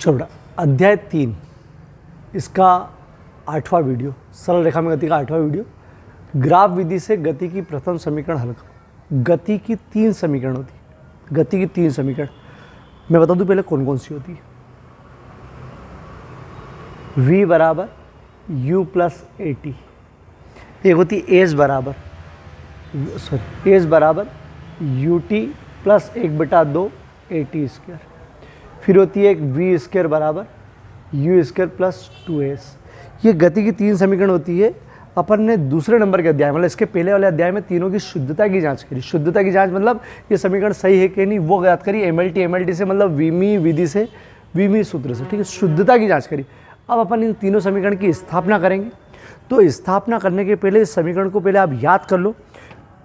चलो बेटा, अध्याय 3 इसका 8वां वीडियो, सरल रेखा में गति का 8वां वीडियो। ग्राफ विधि से गति की प्रथम समीकरण हल करो। गति की 3 समीकरण होती है। गति की 3 समीकरण मैं बता दूं पहले कौन कौन सी होती है। v बराबर u प्लस ए टी, एक होती है एस बराबर u t plus 1/2 a t square. फिर होती है एक वी स्क्वायर बराबर यू स्क्वायर प्लस 2s। ये गति की 3 समीकरण होती है। अपन ने दूसरे नंबर के अध्याय मतलब इसके पहले वाले अध्याय में तीनों की शुद्धता की जांच करी। शुद्धता की जांच मतलब ये समीकरण सही है कि नहीं वो याद करी। एमएलटी से मतलब विमी विधि से, विमी सूत्र से, ठीक है, शुद्धता की जांच करी। अब अपन इन तीनों समीकरण की स्थापना करेंगे। तो स्थापना करने के पहले इस समीकरण को पहले आप याद कर लो,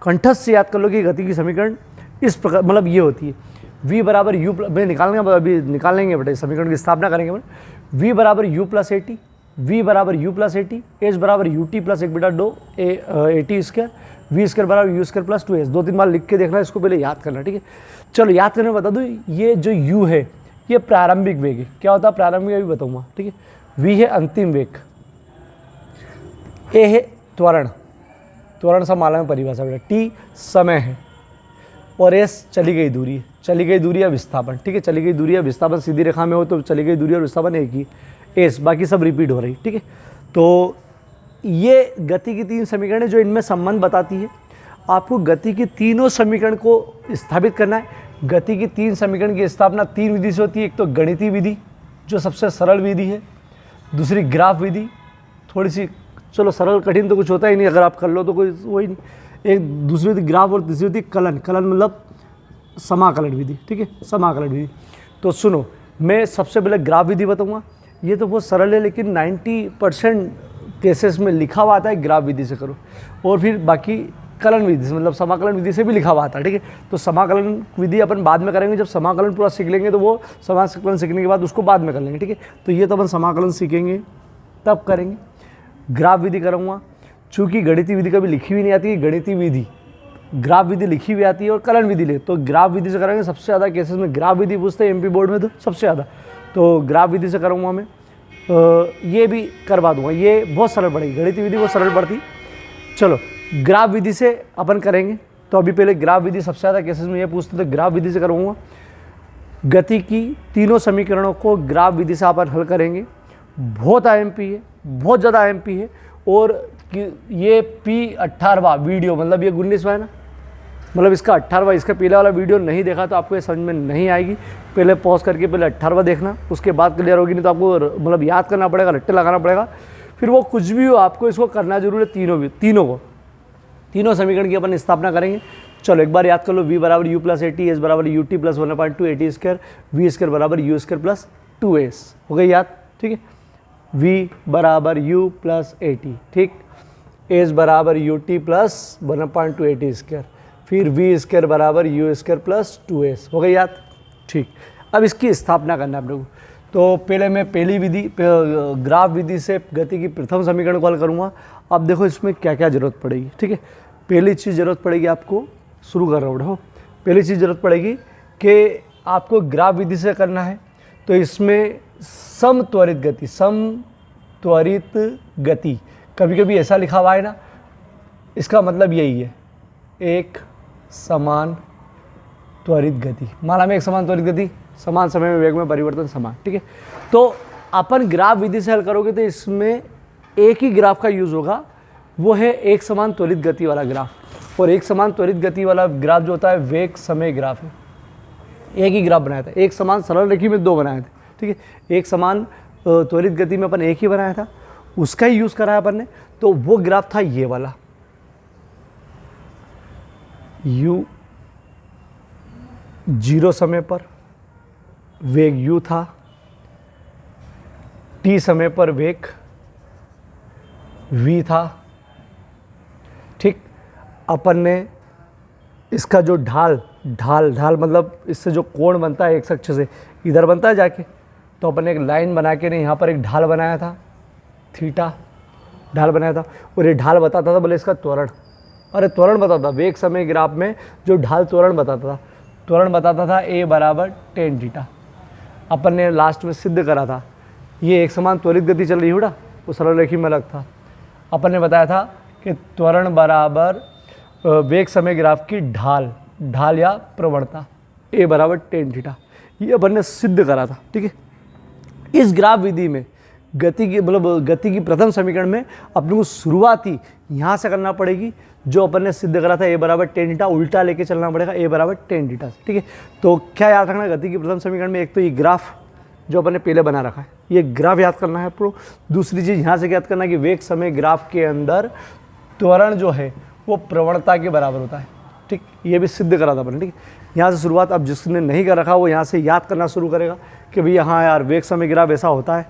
कंठस्थ से याद कर लो कि गति की समीकरण इस प्रकार मतलब ये होती है। v बराबर यू निकालेंगे, अभी निकाल लेंगे बेटा, समीकरण की स्थापना करेंगे। v बराबर यू प्लस ए टी, v बराबर यू प्लस ए टी, एच बराबर u t plus 1/2 a t square, we square बराबर यू स्क्वायर प्लस 2s। 2-3 बार लिख के देखना, इसको पहले याद करना, ठीक है। चलो याद करने में बता दूँ, ये जो u है ये प्रारंभिक वेग है। क्या होता है प्रारंभिक, अभी बताऊँगा, ठीक है। v है अंतिम वेग, a है त्वरण, त्वरण समाला में परिभाषा बेटा, t समय है और s चली गई दूरी है। चली गई दूरी या विस्थापन, ठीक है, चली गई दूरी या विस्थापन सीधी रेखा में हो तो चली गई दूरी और विस्थापन एक ही, s, बाकी सब रिपीट हो रही, ठीक है। तो ये गति की 3 समीकरण है जो इनमें संबंध बताती है। आपको गति की तीनों समीकरण को स्थापित करना है। गति की 3 समीकरण की स्थापना 3 विधि से होती है। एक तो गणितीय विधि जो सबसे सरल विधि है, दूसरी ग्राफ विधि, थोड़ी सी चलो सरल कठिन तो कुछ होता ही नहीं, अगर आप कर लो तो कोई वही नहीं। एक दूसरी होती ग्राफ और तीसरी होती कलन। कलन मतलब समाकलन विधि, ठीक है, समाकलन विधि। तो सुनो, मैं सबसे पहले ग्राफ विधि बताऊंगा। ये तो बहुत सरल है लेकिन 90% केसेस में लिखा हुआ आता है ग्राफ विधि से करो, और फिर बाकी कलन विधि से मतलब समाकलन विधि से भी लिखा हुआ आता है, ठीक है। तो समाकलन विधि अपन बाद में करेंगे, जब समाकलन पूरा सीख लेंगे तो वो समाकलन सीखने के बाद उसको बाद में कर लेंगे, ठीक है। तो ये तो अपन समाकलन सीखेंगे तब करेंगे। ग्राफ विधि करूँगा, चूँकि गणितीय विधि कभी लिखी हुई नहीं आती है, गणितीय विधि ग्राफ विधि लिखी हुई आती है और कलन विधि ले, तो ग्राफ विधि से करेंगे। सबसे ज़्यादा केसेस में ग्राफ विधि पूछते हैं एमपी बोर्ड में, तो सबसे ज़्यादा तो ग्राफ विधि से करूँगा मैं। ये भी करवा दूंगा, ये बहुत सरल पड़ेगी, गणितीय विधि बहुत सरल पड़ती। चलो ग्राफ विधि से अपन करेंगे। तो अभी पहले ग्राफ विधि सबसे ज़्यादा केसेस में ये पूछते थे, ग्राफ विधि से करूँगा। गति की तीनों समीकरणों को ग्राफ विधि से अपन हल करेंगे। बहुत आईएमपी है, बहुत ज़्यादा आईएमपी है। और ये P18वां वीडियो मतलब ये 19वां है ना, मतलब इसका 18वां, इसका पहले वाला वीडियो नहीं देखा तो आपको ये समझ में नहीं आएगी। पहले पॉज करके पहले 18वां देखना, उसके बाद क्लियर होगी, नहीं तो आपको मतलब याद करना पड़ेगा, रट्टे लगाना पड़ेगा। फिर वो कुछ भी हो आपको इसको करना जरूर है। तीनों समीकरण की अपन स्थापना करेंगे। चलो एक बार याद कर लो, v बराबर यू प्लस ए टी, एस बराबर u t plus 1/2 a t square, we square बराबर यू स्क्वायर प्लस 2s। हो गई याद, ठीक है। v बराबर u प्लस ए टी, ठीक, एस बराबर u t plus 1/2 a t square, फिर वी स्क्वायर बराबर यू स्क्वायर प्लस 2s। हो गई याद, ठीक। अब इसकी स्थापना करना है आप लोगों को। तो पहले मैं पहली विधि ग्राफ विधि से गति की प्रथम समीकरण को हल करूँगा। अब देखो इसमें क्या क्या जरूरत पड़ेगी, ठीक है। पहली चीज़ जरूरत पड़ेगी आपको, शुरू कर रहा हूँ, पहली चीज़ जरूरत पड़ेगी कि आपको ग्राफ विधि से करना है। तो इसमें समत्वरित गति, कभी कभी ऐसा लिखा हुआ है ना, इसका मतलब यही है, एक समान त्वरित गति। माना में एक समान त्वरित गति, समान समय में वेग में परिवर्तन समान, ठीक है। तो अपन ग्राफ विधि से हल करोगे तो इसमें एक ही ग्राफ का यूज़ होगा, वो है एक समान त्वरित गति वाला ग्राफ। और एक समान त्वरित गति वाला ग्राफ जो होता है वेग समय ग्राफ है। एक ही ग्राफ बनाया था, एक समान सरल रेखी में 2 बनाए थे, ठीक है। एक समान त्वरित गति में अपन एक ही बनाया था, उसका ही यूज़ करा है अपन ने। तो वो ग्राफ था ये वाला, u 0 समय पर वेग u था, t समय पर वेग v था, ठीक। अपन ने इसका जो ढाल मतलब इससे जो कोण बनता है एक्स अक्ष से इधर बनता है जाके, तो अपन ने एक लाइन बना के यहाँ पर एक ढाल बनाया था, थीटा ढाल बनाया था। और ये ढाल बताता था बोले इसका त्वरण, अरे त्वरण बताता था वेग समय ग्राफ में जो ढाल त्वरण बताता था a बराबर tan थीटा। अपन ने लास्ट में सिद्ध करा था, ये एक समान त्वरित गति चल रही है बेटा, वो सरल रेखी में अलग था। अपन ने बताया था कि त्वरण बराबर वेग समय ग्राफ की ढाल या प्रवणता, ए बराबर टेन थीटा, ये अपन ने सिद्ध करा था। ठीक है, इस ग्राफ विधि में गति की प्रथम समीकरण में अपने को शुरुआती यहाँ से करना पड़ेगी, जो अपन ने सिद्ध करा था ए बराबर टेन थीटा, उल्टा लेके चलना पड़ेगा ए बराबर टेन थीटा। ठीक है, तो क्या याद रखना गति की प्रथम समीकरण में, एक तो ये ग्राफ जो अपन ने पहले बना रखा है, ये ग्राफ याद करना है आपको। दूसरी चीज़ यहाँ से याद करना है कि वेग समय ग्राफ के अंदर त्वरण जो है वो प्रवणता के बराबर होता है। ठीक, ये भी सिद्ध करा था अपन ने। ठीक, यहाँ से शुरुआत, अब जिसने नहीं कर रखा वो यहाँ से याद करना शुरू करेगा कि भैया हाँ यार वेग समय ग्राफ ऐसा होता है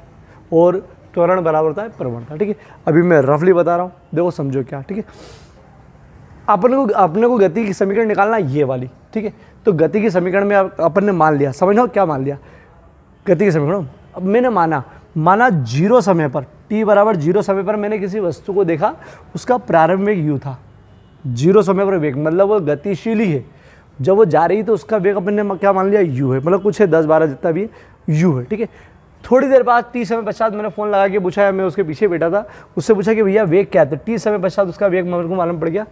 और त्वरण बराबर होता है प्रवणता। ठीक है, अभी मैं रफली बता रहा हूँ, देखो समझो क्या। ठीक है, अपने को गति की समीकरण निकालना है ये वाली। ठीक है, तो गति की समीकरण में अपन ने मान लिया, समझ लो क्या मान लिया गति की समीकरण। अब मैंने माना जीरो समय पर, t बराबर जीरो समय पर मैंने किसी वस्तु को देखा, उसका प्रारंभिक वेग u था। जीरो समय पर वेग मतलब वो गतिशील ही है, जब वो जा रही तो उसका वेग अपन ने क्या मान लिया u है, मतलब कुछ है 10-12 जितना भी u है। ठीक है, थोड़ी देर बाद t समय पश्चात मैंने फ़ोन लगा के पूछा, मैं उसके पीछे बैठा था, उससे पूछा कि भैया वेग क्या है, तो t समय पश्चात उसका वेग मेरे को मालूम पड़ गया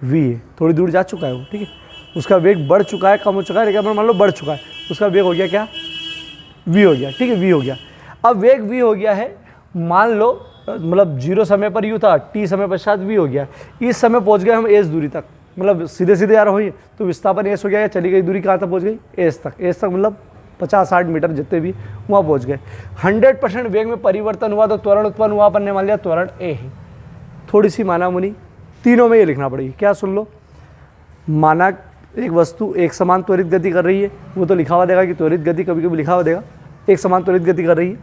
v है, थोड़ी दूर जा चुका है वो। ठीक है, उसका वेग बढ़ चुका है, कम हो चुका है, लेकिन मान लो बढ़ चुका है, उसका वेग हो गया क्या v हो गया। ठीक है, v हो गया। अब वेग v हो गया है, मान लो मतलब जीरो समय पर u था, t समय पश्चात v हो गया, इस समय पहुंच गए हम s दूरी तक, मतलब सीधे सीधे यार हुई तो विस्थापन s हो गया, चली गई दूरी कहाँ तक पहुंच गई, s तक मतलब 50-60 मीटर जितने भी वहाँ पहुँच गए। 100% वेग में परिवर्तन हुआ तो त्वरण उत्पन्न हुआ, अपन ने मान लिया त्वरण a है। थोड़ी सी माना मुनी तीनों में ये लिखना पड़ेगी, क्या सुन लो, माना एक वस्तु एक समान त्वरित गति कर रही है, वो तो लिखा हुआ देगा कि त्वरित गति, कभी कभी लिखा हुआ देगा एक समान त्वरित गति कर रही है,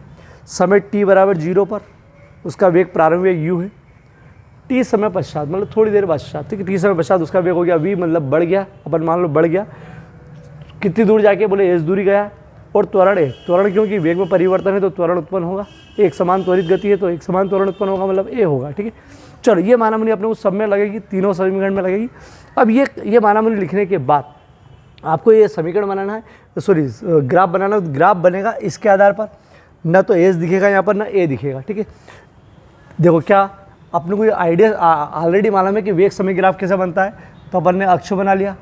समय t बराबर जीरो पर उसका वेग प्रारंभिक वेग u है, t समय पश्चात मतलब थोड़ी देर पश्चात, ठीक है, t समय पश्चात उसका वेग हो गया v, मतलब बढ़ गया, अपन मान लो बढ़ गया, कितनी दूर जाके बोले s दूरी गया, और त्वरण है, त्वरण क्योंकि वेग में परिवर्तन है तो त्वरण उत्पन्न होगा, एक समान त्वरित गति है तो एक समान त्वरण उत्पन्न होगा, मतलब a होगा। ठीक है, चलो ये मानामुनि अपने को सब में लगेगी, तीनों समीकरण में लगेगी। अब ये मानामुनि लिखने के बाद आपको ये समीकरण बनाना है, सॉरी ग्राफ बनाना, ग्राफ बनेगा इसके आधार पर, न तो एस दिखेगा यहाँ पर, ना ए दिखेगा। ठीक है, देखो क्या अपने को ये आइडिया ऑलरेडी मालूम है कि वेग समय ग्राफ कैसे बनता है, तो अपन ने अक्ष बना लिया,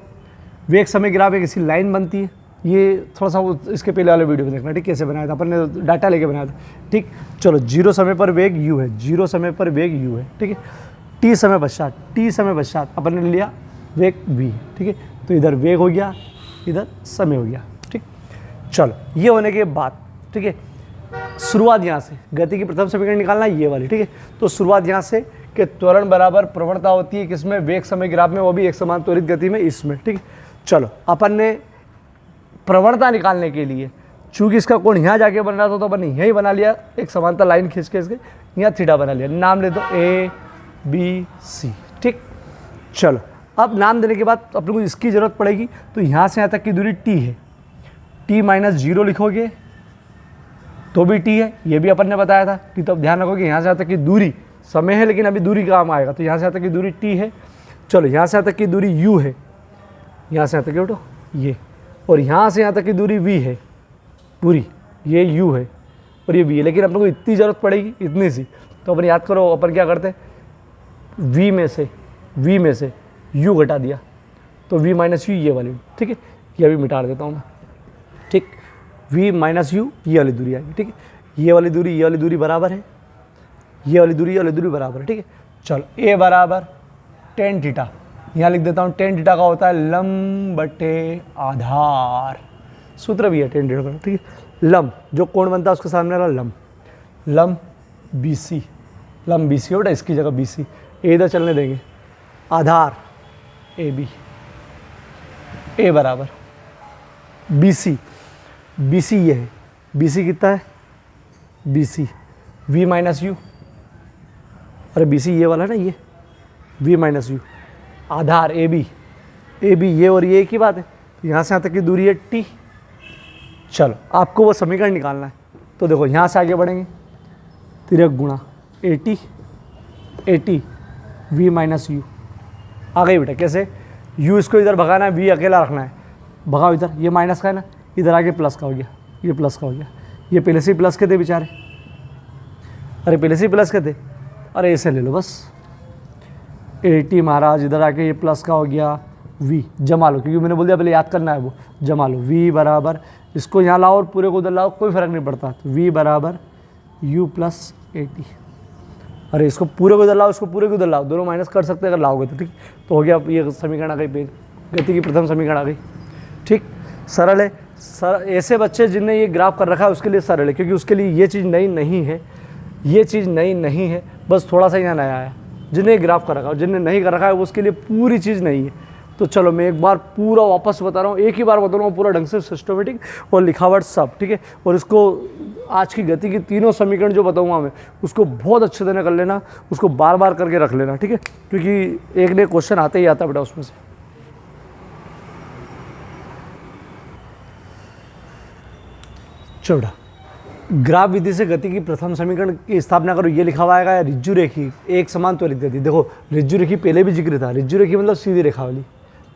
वेग समय ग्राफ एक ऐसी लाइन बनती है, ये थोड़ा सा इसके पहले वाले वीडियो में देखना। ठीक, कैसे बनाया था अपन ने, डाटा लेके बनाया था। ठीक, चलो जीरो समय पर वेग u है, जीरो समय पर वेग u है। ठीक है, t समय पश्चात अपन ने लिया वेग v। ठीक है, तो इधर वेग हो गया, इधर समय हो गया। ठीक, चलो ये होने के बाद, ठीक है, शुरुआत यहाँ से गति की प्रथम समीकरण निकालना है ये वाली। ठीक है, तो शुरुआत यहाँ से कि त्वरण बराबर प्रवणता होती है किसमें, वेग समय ग्राफ में, वो भी एक समान त्वरित गति में, इसमें। ठीक है, चलो अपन ने प्रवणता निकालने के लिए, चूंकि इसका कोण यहाँ जाके बन रहा था तो अपन ने यहीं बना लिया, एक समांतर लाइन खींच के इसके यहाँ थीटा बना लिया, नाम ले दो a b c। ठीक, चलो अब नाम देने के बाद अपने को इसकी ज़रूरत पड़ेगी, तो यहाँ से यहाँ तक की दूरी t है, t माइनस जीरो लिखोगे तो भी t है, ये भी अपन ने बताया था। t तो अब ध्यान रखोगे यहाँ से यहाँ तक की दूरी समय है, लेकिन अभी दूरी काम आएगा, तो यहाँ से यहाँ तक की दूरी t है। चलो यहाँ से यहाँ तक की दूरी u है, यहाँ से यहाँ तक की उठो ये, और यहाँ से यहाँ तक की दूरी v है पूरी, ये u है और ये v है, लेकिन अपने को इतनी ज़रूरत पड़ेगी, इतनी सी, तो अपन याद करो अपन क्या करते, v में से u घटा दिया तो v माइनस यू ये वाली। ठीक है, ये अभी मिटा देता हूँ मैं। ठीक, v माइनस यू ये वाली दूरी आएगी। ठीक है, ये वाली दूरी बराबर है, ये वाली दूरी बराबर है। ठीक है, चलो a बराबर टेन थीटा, यहाँ लिख देता हूँ, टेन थीटा का होता है लंब बटे आधार, सूत्र भी है टेन थीटा का। ठीक है, लंब जो कोण बनता है उसके सामने वाला लंब बी सी बेटा, इसकी जगह बी सी, ए इधर चलने देंगे, आधार ए बी, ए बराबर बी सी ये है, बी सी कितना है, B C V minus U, अरे बी सी ये वाला ना, ये वी माइनस यू, आधार ए बी ये और ये एक ही बात है, यहाँ से यहाँ तक की दूरी है टी। चलो आपको वो समीकरण निकालना है, तो देखो यहाँ से आगे बढ़ेंगे, तिरक गुणा a t v minus u आ गई बेटा। कैसे, u इसको इधर भगाना है, v अकेला रखना है, भगाओ इधर, ये माइनस का है ना, इधर आगे प्लस का हो गया, ये प्लस का हो गया, ये पहले से ही प्लस के थे बेचारे, अरे पहले से ही प्लस के थे, अरे ऐसे ले लो बस 80 महाराज, इधर आके ये प्लस का हो गया v, जमा लो क्योंकि मैंने बोल दिया पहले याद करना है वो, जमा लो v बराबर, इसको यहाँ लाओ और पूरे को उधर लाओ, कोई फर्क नहीं पड़ता, तो v बराबर u प्लस 80, अरे इसको पूरे को उधर लाओ, इसको पूरे को उधर लाओ, दोनों माइनस कर सकते हैं अगर लाओगे तो, ठीक। तो हो गया, ये समीकरण आ गई, पेज गति की प्रथम समीकरण आ गई, ठीक। सरल है, ऐसे बच्चे जिनने ये ग्राफ कर रखा है उसके लिए सरल है, क्योंकि उसके लिए ये चीज़ नई नहीं है, ये चीज़ नई नहीं है, बस थोड़ा सा यहाँ नया आया। जिन्हें ग्राफ कर रखा है, जिन्हें नहीं कर रखा है उसके लिए पूरी चीज़ नहीं है। तो चलो मैं एक बार पूरा वापस बता रहा हूँ, एक ही बार बता रहा हूँ पूरा ढंग से, सिस्टमेटिक और लिखावट सब, ठीक है। और इसको आज की गति की तीनों समीकरण जो बताऊँगा मैं, उसको बहुत अच्छे तरह कर लेना, उसको बार बार करके रख लेना, ठीक है, क्योंकि एक ने क्वेश्चन आते ही आता बेटा उसमें से। चौड़ा ग्राफ विधि से गति की प्रथम समीकरण की स्थापना करो, ये लिखा हुआ आएगा, या रिज्जु रेखी एक समान त्वरित गति। देखो रिज्जु रेखी पहले भी जिक्र था, रिज्जु रेखी मतलब सीधी रेखा वाली,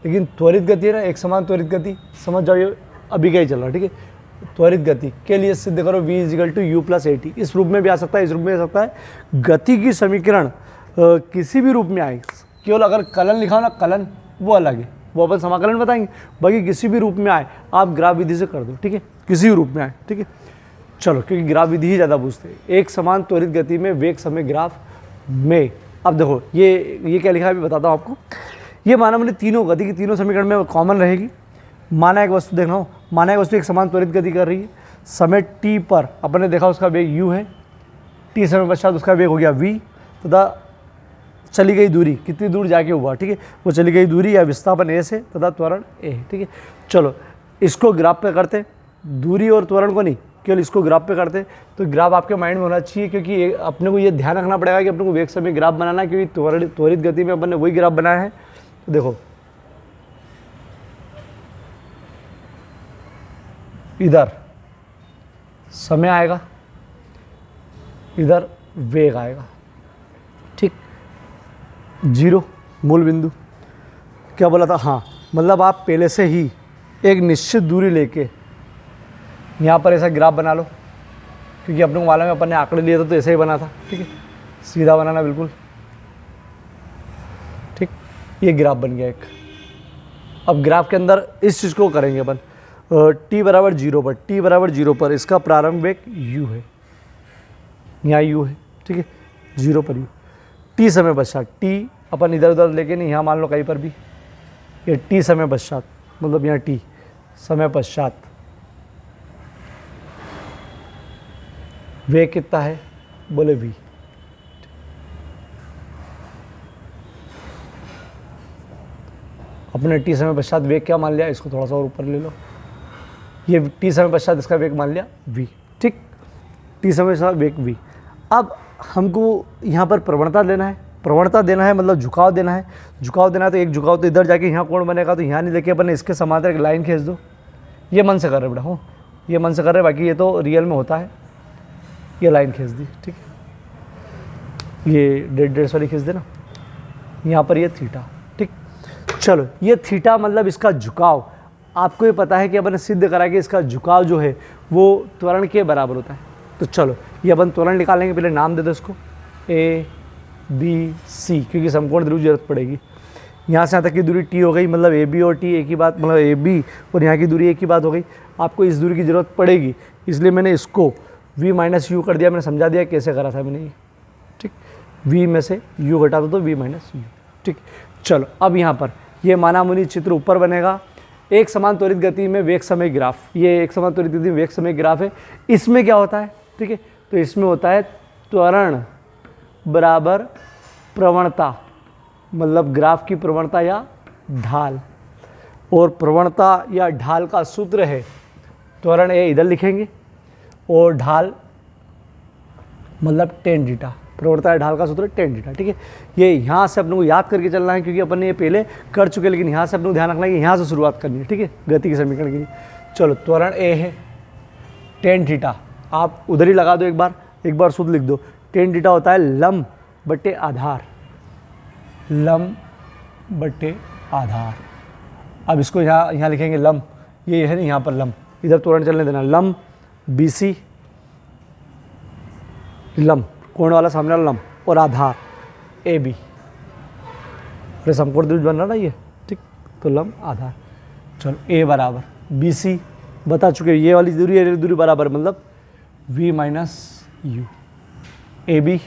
लेकिन त्वरित गति है ना, एक समान त्वरित गति, समझ जाओ ये अभी का ही चल रहा है, ठीक है। त्वरित गति के लिए सिद्ध करो v = u + 80, इस रूप में भी आ सकता है, इस रूप में आ सकता है। गति की समीकरण किसी भी रूप में आए, केवल अगर कलन लिखा हो ना, कलन वो अलग है, वो अपन समाकलन बताएंगे, बाकी किसी भी रूप में आए आप ग्राफ विधि से कर दो, ठीक है, किसी भी रूप में आए, ठीक है। चलो क्योंकि ग्राफ विधि ही ज़्यादा पूछते हैं। एक समान त्वरित गति में वेग समय ग्राफ में, अब देखो ये क्या लिखा है अभी बताता हूँ आपको। ये माना मैंने तीनों गति की तीनों समीकरण में कॉमन रहेगी। माना एक वस्तु देखना हो, माना एक वस्तु एक समान त्वरित गति कर रही है, समय t पर अपन ने देखा उसका वेग u है, t समय पश्चात उसका वेग हो गया v, तथा चली गई दूरी कितनी दूर जाके हुआ, ठीक है, वो चली गई दूरी या विस्थापन a से तथा त्वरण a है, ठीक है। चलो इसको ग्राफ पे करते, दूरी और त्वरण को नहीं, केवल इसको ग्राफ पे करते। तो ग्राफ आपके माइंड में होना चाहिए, क्योंकि अपने को ये ध्यान रखना पड़ेगा कि अपने को वेग समय ग्राफ बनाना है, क्योंकि त्वरित गति में अपन ने वही ग्राफ बनाया है। तो देखो इधर समय आएगा, इधर वेग आएगा, ठीक, 0 मूल बिंदु। क्या बोला था, हाँ मतलब आप पहले से ही एक निश्चित दूरी लेके यहाँ पर ऐसा ग्राफ बना लो, क्योंकि अपने को मालूम है अपन ने आंकड़े लिए था तो ऐसे ही बना था, ठीक है, सीधा बनाना बिल्कुल, ठीक। ये ग्राफ बन गया एक। अब ग्राफ के अंदर इस चीज़ को करेंगे अपन, t बराबर 0 पर, t बराबर 0 पर इसका प्रारंभ वेग u है, यहाँ u है, ठीक है, 0 पर u। t समय पश्चात, t अपन इधर उधर लेके नहीं, यहाँ मान लो कहीं पर भी, ये t समय पश्चात मतलब यहाँ t समय पश्चात वेग कितना है, बोले v। अपने t समय पश्चात वेग क्या मान लिया, इसको थोड़ा सा और ऊपर ले लो, ये t समय पश्चात इसका वेग मान लिया v, ठीक, t समय पश्चात वेग v। अब हमको यहाँ पर प्रवणता देना है, प्रवणता देना है मतलब झुकाव देना है, झुकाव देना है तो एक झुकाव तो इधर जाके यहाँ कोण बनेगा, तो यहाँ नहीं लेके अपन इसके समांतर एक लाइन खींच दो। ये मन से कर रहे बेटा, हो ये मन से कर रहे, बाकी ये तो रियल में होता है। ये लाइन खींच दी, ठीक है, ये 1.5 वाली खींच देना, यहाँ पर ये थीटा, ठीक। चलो ये थीटा मतलब इसका झुकाव, आपको ये पता है कि अपन ने सिद्ध करा कि इसका झुकाव जो है वो त्वरण के बराबर होता है। तो चलो ये अपन त्वरण निकालेंगे, पहले नाम दे दो इसको ए बी सी, क्योंकि समकोण ध्रुव जरूरत पड़ेगी। यहाँ से यहाँ तक की दूरी t हो गई, मतलब ए बी और t एक ही बात, मतलब ए बी और यहाँ की दूरी एक ही बात हो गई। आपको इस दूरी की ज़रूरत पड़ेगी, इसलिए मैंने इसको v माइनस यू कर दिया, मैंने समझा दिया कैसे करा था मैंने ये, ठीक। v में से u घटा दो तो v माइनस यू, ठीक। चलो अब यहाँ पर ये माना मुनि चित्र ऊपर बनेगा, एक समान त्वरित गति में वेग समय ग्राफ, ये एक समान त्वरित गति में वेग समय ग्राफ है। इसमें क्या होता है, ठीक है, तो इसमें होता है त्वरण बराबर प्रवणता, मतलब ग्राफ की प्रवणता या ढाल, और प्रवणता या ढाल का सूत्र है त्वरण ए इधर लिखेंगे और ढाल मतलब टेन थीटा, प्रवणता या ढाल का सूत्र टेन थीटा, ठीक है। ये यहाँ से अपने को याद करके चलना है, क्योंकि अपन ने ये पहले कर चुके, लेकिन यहाँ से अपने को ध्यान रखना है कि यहाँ से शुरुआत करनी है, ठीक है, गति के समीकरण के लिए। चलो त्वरण ए है टेन थीटा, आप उधर ही लगा दो, एक बार शुद्ध लिख दो। टेन थीटा होता है लंब बटे आधार, लंब बटे आधार। अब इसको यहाँ लिखेंगे लंब, ये है ना यहाँ पर लंब, इधर त्वरण चलने देना, लंब बी सी लंब, कोण वाला सामने वाला लंब, और आधार ए बी। अरे समकोण त्रिभुज बन रहा ना ये, ठीक। तो लंब आधार, चलो ए बराबर बी सी बता चुके, ये वाली दूरी ये दूरी बराबर मतलब v minus U. A B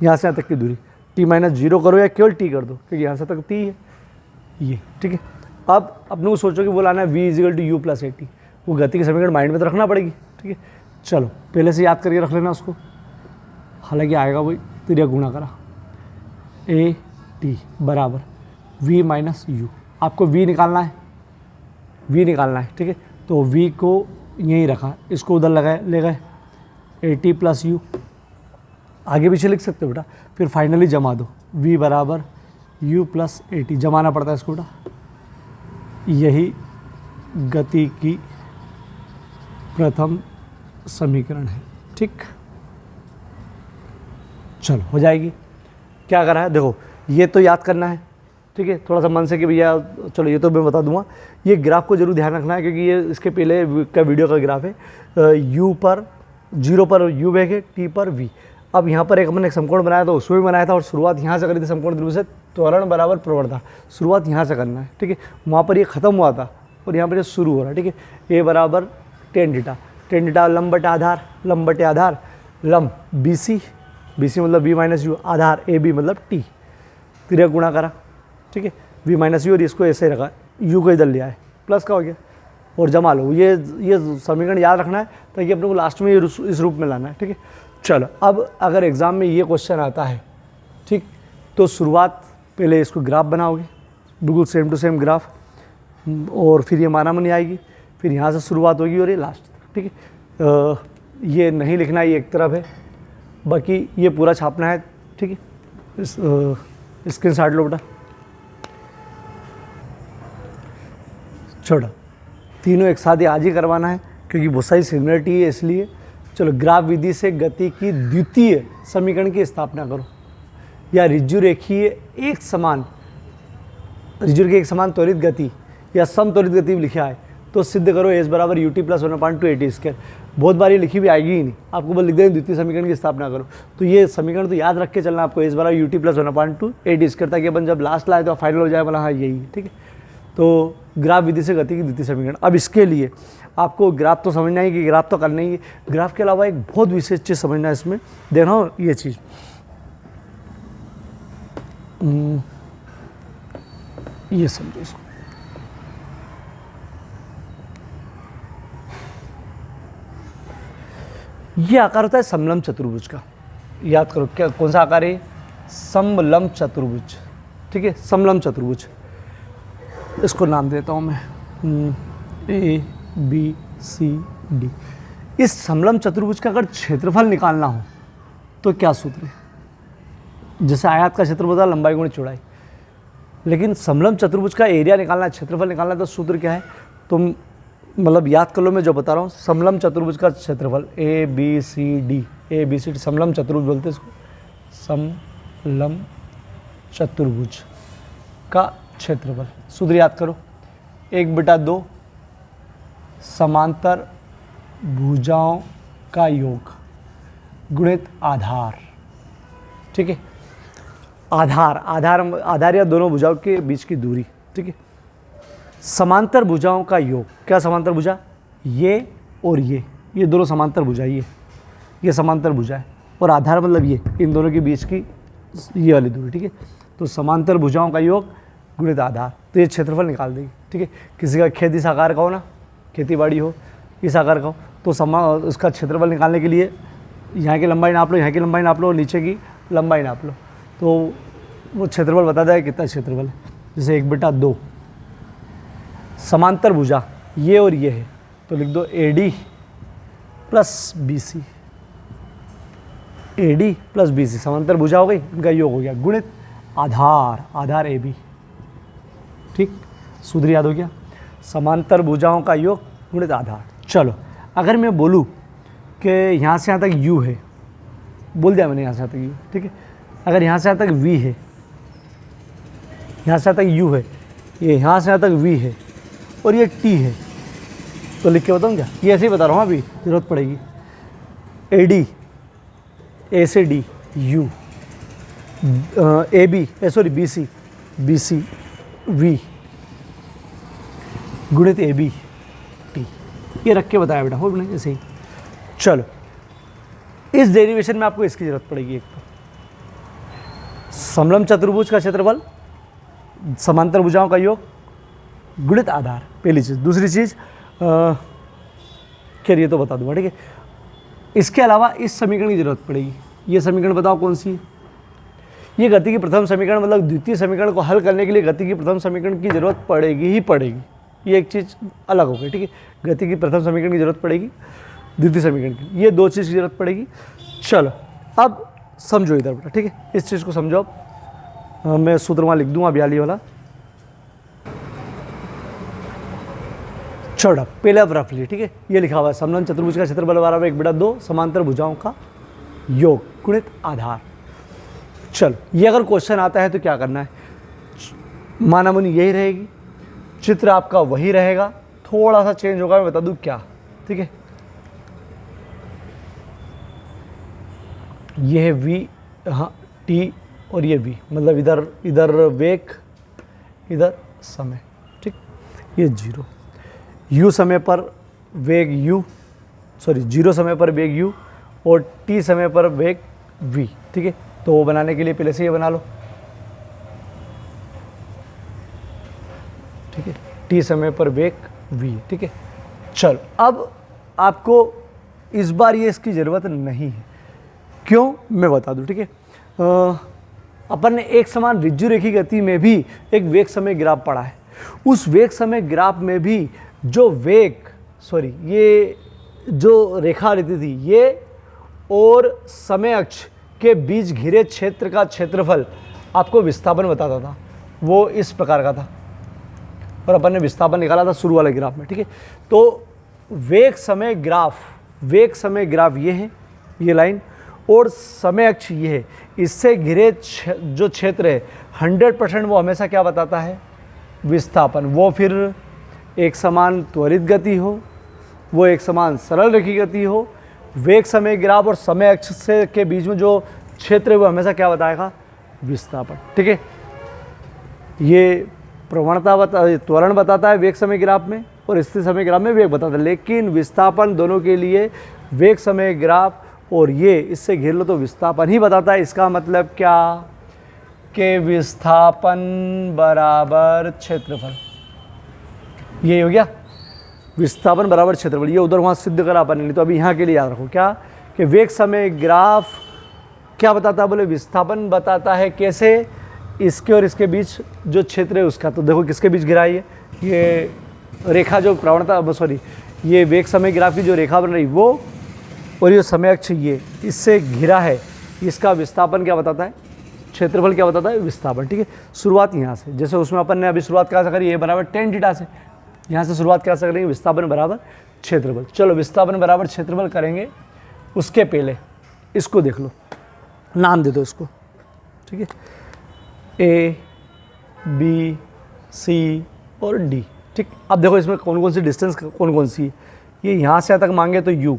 यहाँ से यहाँ तक की दूरी, t माइनस 0 करो या केवल t कर दो, क्योंकि यहाँ से तक t है ये, ठीक है। अब अपने को सोचो कि वो लाना है v equal to U plus A T, वो गति के समीकरण माइंड में तो रखना पड़ेगी, ठीक है। चलो पहले से याद करके रख लेना उसको, हालांकि आएगा वही, तिर्यक गुणा करा ए टी बराबर v माइनस यू। आपको v निकालना है, v निकालना है, ठीक है। तो v को यहीं रखा, इसको उधर लगाए ले गए, ए टी प्लस यू, आगे पीछे लिख सकते हो बेटा, फिर फाइनली जमा दो, v बराबर u प्लस ए टी, जमाना पड़ता है इसको बेटा। यही गति की प्रथम समीकरण है, ठीक। चलो हो जाएगी। क्या करा है देखो, ये तो याद करना है, ठीक है। थोड़ा सा मन से कि भैया चलो ये तो मैं बता दूंगा, ये ग्राफ को जरूर ध्यान रखना है, क्योंकि ये इसके पहले का वीडियो का ग्राफ है। यू पर 0 पर यू वेग है, टी पर वी। अब यहाँ पर एक हमने एक समकोण बनाया था, उसमें भी बनाया था, और शुरुआत यहाँ से करी थी समकोण त्रिभुज से, त्वरण बराबर प्रवणता, शुरुआत यहाँ से करना है, ठीक है। वहाँ पर ये खत्म हुआ था और यहाँ पर ये शुरू हो रहा है, ठीक है। ए बराबर टेन थीटा, टेन थीटा लंब बटे आधार, लंब बटे आधार, लंब बी सी, बी सी मतलब वी माइनस यू, आधार ए बी मतलब टी, तिर्यक गुणा करा, ठीक है। वी माइनस यू, और इसको ऐसे रखा, यू को इधर लिया है, प्लस का हो गया, और जमा लो। ये समीकरण याद रखना है ताकि अपने को लास्ट में इस रूप में लाना है, ठीक है। चलो अब अगर एग्ज़ाम में ये क्वेश्चन आता है, ठीक, तो शुरुआत पहले इसको ग्राफ बनाओगे, बिल्कुल सेम टू सेम ग्राफ, और फिर ये मानामनी आएगी, फिर यहाँ से शुरुआत होगी और ये लास्ट, ठीक है। ये नहीं लिखना है, ये एक तरफ है, बाकी ये पूरा छापना है, ठीक है। स्क्रीनशॉट लो बेटा। छोड़ो, तीनों एक साथ ही आज ही करवाना है, क्योंकि बहुत सारी सिमिलरिटी है इसलिए। चलो ग्राफ विधि से गति की द्वितीय समीकरण की स्थापना करो, या ऋजु रेखीय एक समान, ऋजु की एक समान त्वरित गति या सम त्वरित गति भी लिखा है, तो सिद्ध करो एस बराबर u t plus 1/2 a t square. बहुत बार ये लिखी भी आएगी ही नहीं, आपको बस लिख देंगे द्वितीय समीकरण की स्थापना करो। तो ये समीकरण तो याद रख के चलना आपको, एस बराबर u t plus 1/2 a t square, ताकि अपन जब लास्ट लाए तो फाइनल हो जाए बोला हाँ यही, ठीक है। तो ग्राफ विधि से गति की द्वितीय समीकरण। अब इसके लिए आपको ग्राफ तो समझना ही कि ग्राफ तो करना ही है, ग्राफ के अलावा एक बहुत विशेष चीज़ समझना है इसमें, देखना हो ये चीज़, ये समझो इसको। ये आकार होता है समलंब चतुर्भुज का, याद करो क्या कौन सा आकार है, समलंब चतुर्भुज, ठीक है। समलंब चतुर्भुज, इसको नाम देता हूँ मैं ए बी सी डी। इस समलंब चतुर्भुज का अगर क्षेत्रफल निकालना हो तो क्या सूत्र है, जैसे आयत का क्षेत्रफल होता है लंबाई गुणा चौड़ाई, लेकिन समलंब चतुर्भुज का एरिया निकालना है, क्षेत्रफल निकालना है, तो सूत्र क्या है, तुम मतलब याद कर लो, मैं जो बता रहा हूँ। समलंब चतुर्भुज का क्षेत्रफल A B C D, A B C D समलंब चतुर्भुज बोलते हैं इसको, समलंब चतुर्भुज का क्षेत्रफल, सूत्र याद करो, 1/2 समांतर भुजाओं का योग गुणित आधार, ठीक है। आधार या दोनों भुजाओं के बीच की दूरी, ठीक है। समांतर भुजाओं का योग, क्या समांतर भुजा, ये और ये दोनों समांतर भुजा, ये समांतर भुजा है, और आधार मतलब ये, इन दोनों के बीच की ये वाली दूरी, ठीक है। तो समांतर भुजाओं का योग गुणित आधार, तो ये क्षेत्रफल निकाल देगी, ठीक है। किसी का खेत इस आकार का हो ना, खेती बाड़ी हो इस आकार का हो, तो उसका क्षेत्रफल निकालने के लिए यहाँ की लंबाई नाप लो, यहाँ की लंबाई नाप लो, और नीचे की लंबाई नाप लो, तो वो क्षेत्रफल बता देगा कितना क्षेत्रफल है। जैसे 1/2 समांतर भुजा ये और ये है, तो लिख दो A D plus B C, A D plus B C समांतर भुजा हो गई, इनका योग हो गया, गुणित आधार ए बी, ठीक। सूत्र याद हो गया, समांतर भुजाओं का योग गुणित आधार। चलो अगर मैं बोलूँ कि यहाँ से यहाँ तक u है, बोल दिया मैंने यहाँ से यहाँ तक u, ठीक है। अगर यहाँ से यहाँ तक v है, यहाँ से यहाँ तक u है, ये यहाँ से यहाँ तक v है, और ये t है, तो लिख के बताऊँ क्या? ये ऐसे ही बता रहा हूँ, अभी ज़रूरत पड़ेगी। AD, A से D, U, AB, sorry BC V गुणित AB T, ये रख के बताया बेटा, हो नहीं ऐसे ही। चलो, इस डेरिवेशन में आपको इसकी जरूरत पड़ेगी। एक तो समलंब चतुर्भुज का क्षेत्रफल, समांतर भुजाओं का योग गुणित आधार, पहली चीज़। दूसरी चीज़ खैर ये तो बता दूंगा, ठीक है। इसके अलावा इस समीकरण की जरूरत पड़ेगी। ये समीकरण बताओ कौन सी है? ये गति की प्रथम समीकरण, मतलब द्वितीय समीकरण को हल करने के लिए गति की प्रथम समीकरण की जरूरत पड़ेगी ही पड़ेगी। ये एक चीज़ अलग हो गई, ठीक है। गति की प्रथम समीकरण की जरूरत पड़ेगी, द्वितीय समीकरण की, ये दो चीज़ की जरूरत पड़ेगी। चलो अब समझो इधर बेटा, ठीक है। इस चीज़ को समझो। अब मैं सूत्र वहाँ लिख दूँगा बयाली वाला। छोड़ा पहले अब रफली, ठीक है। ये लिखा हुआ है समलंब चतुर्भुज का क्षेत्रफल बराबर 1/2 समांतर भुजाओं का योग गुणित आधार। चलो, ये अगर क्वेश्चन आता है तो क्या करना है? मानामुनी यही रहेगी, चित्र आपका वही रहेगा, थोड़ा सा चेंज होगा, मैं बता दूं क्या, ठीक है। ये है V, हाँ T, और ये V, मतलब इधर वेग, इधर समय, ठीक। ये 0 U समय पर वेग U, सॉरी 0 समय पर वेग U और T समय पर वेग V, ठीक है। तो वो बनाने के लिए पहले से ये बना लो, ठीक है। T समय पर वेग V, ठीक है। चलो, अब आपको इस बार ये इसकी ज़रूरत नहीं है, क्यों मैं बता दूं, ठीक है। अपन ने एक समान ऋजु रेखी गति में भी एक वेग समय ग्राफ पढ़ा है। उस वेग समय ग्राफ में भी जो ये जो रेखा रहती थी, ये और समय अक्ष के बीच घिरे क्षेत्र का क्षेत्रफल आपको विस्थापन बताता था, वो इस प्रकार का था, और अपन ने विस्थापन निकाला था शुरू वाले ग्राफ में, ठीक है। तो वेग समय ग्राफ ये है, ये लाइन, और समय अक्ष ये है। इससे घिरे जो क्षेत्र है 100% वो हमेशा क्या बताता है? विस्थापन। वो फिर एक समान त्वरित गति हो, वो एक समान सरल रेखी गति हो, वेग समय ग्राफ और समय अक्ष से के बीच में जो क्षेत्र है वो हमेशा क्या बताएगा? विस्थापन, ठीक है। ये त्वरण बताता है वेग समय ग्राफ में, और स्थिर समय ग्राफ में वेग बताता है, लेकिन विस्थापन दोनों के लिए वेग समय ग्राफ और ये इससे घेर लो तो विस्थापन ही बताता है। इसका मतलब क्या? कि विस्थापन बराबर क्षेत्रफल, ये हो गया। विस्थापन बराबर क्षेत्रफल, ये उधर वहाँ सिद्ध करा अपन ने, तो अभी यहाँ के लिए याद रखो क्या, कि वेग समय ग्राफ क्या बताता है? बोले विस्थापन बताता है। कैसे? इसके और इसके बीच जो क्षेत्र है उसका। तो देखो किसके बीच घिरा है ये रेखा, जो प्रवणता, सॉरी ये वेग समय ग्राफ की जो रेखा बन रही वो, और ये समय अक्ष ये इससे घिरा है। इसका विस्थापन क्या बताता है? क्षेत्रफल क्या बताता है? विस्थापन, ठीक है। शुरुआत यहाँ से, जैसे उसमें अपन ने अभी शुरुआत क्या करी, ये बराबर tan थीटा से, यहाँ से शुरुआत क्या करेंगे? विस्थापन बराबर क्षेत्रफल। चलो, विस्थापन बराबर क्षेत्रफल करेंगे, उसके पहले इसको देख लो, नाम दे दो इसको, ठीक है। A, B, C और D, ठीक। अब देखो इसमें कौन कौन सी डिस्टेंस कौन कौन सी है। ये यहाँ से यहाँ तक मांगे तो U,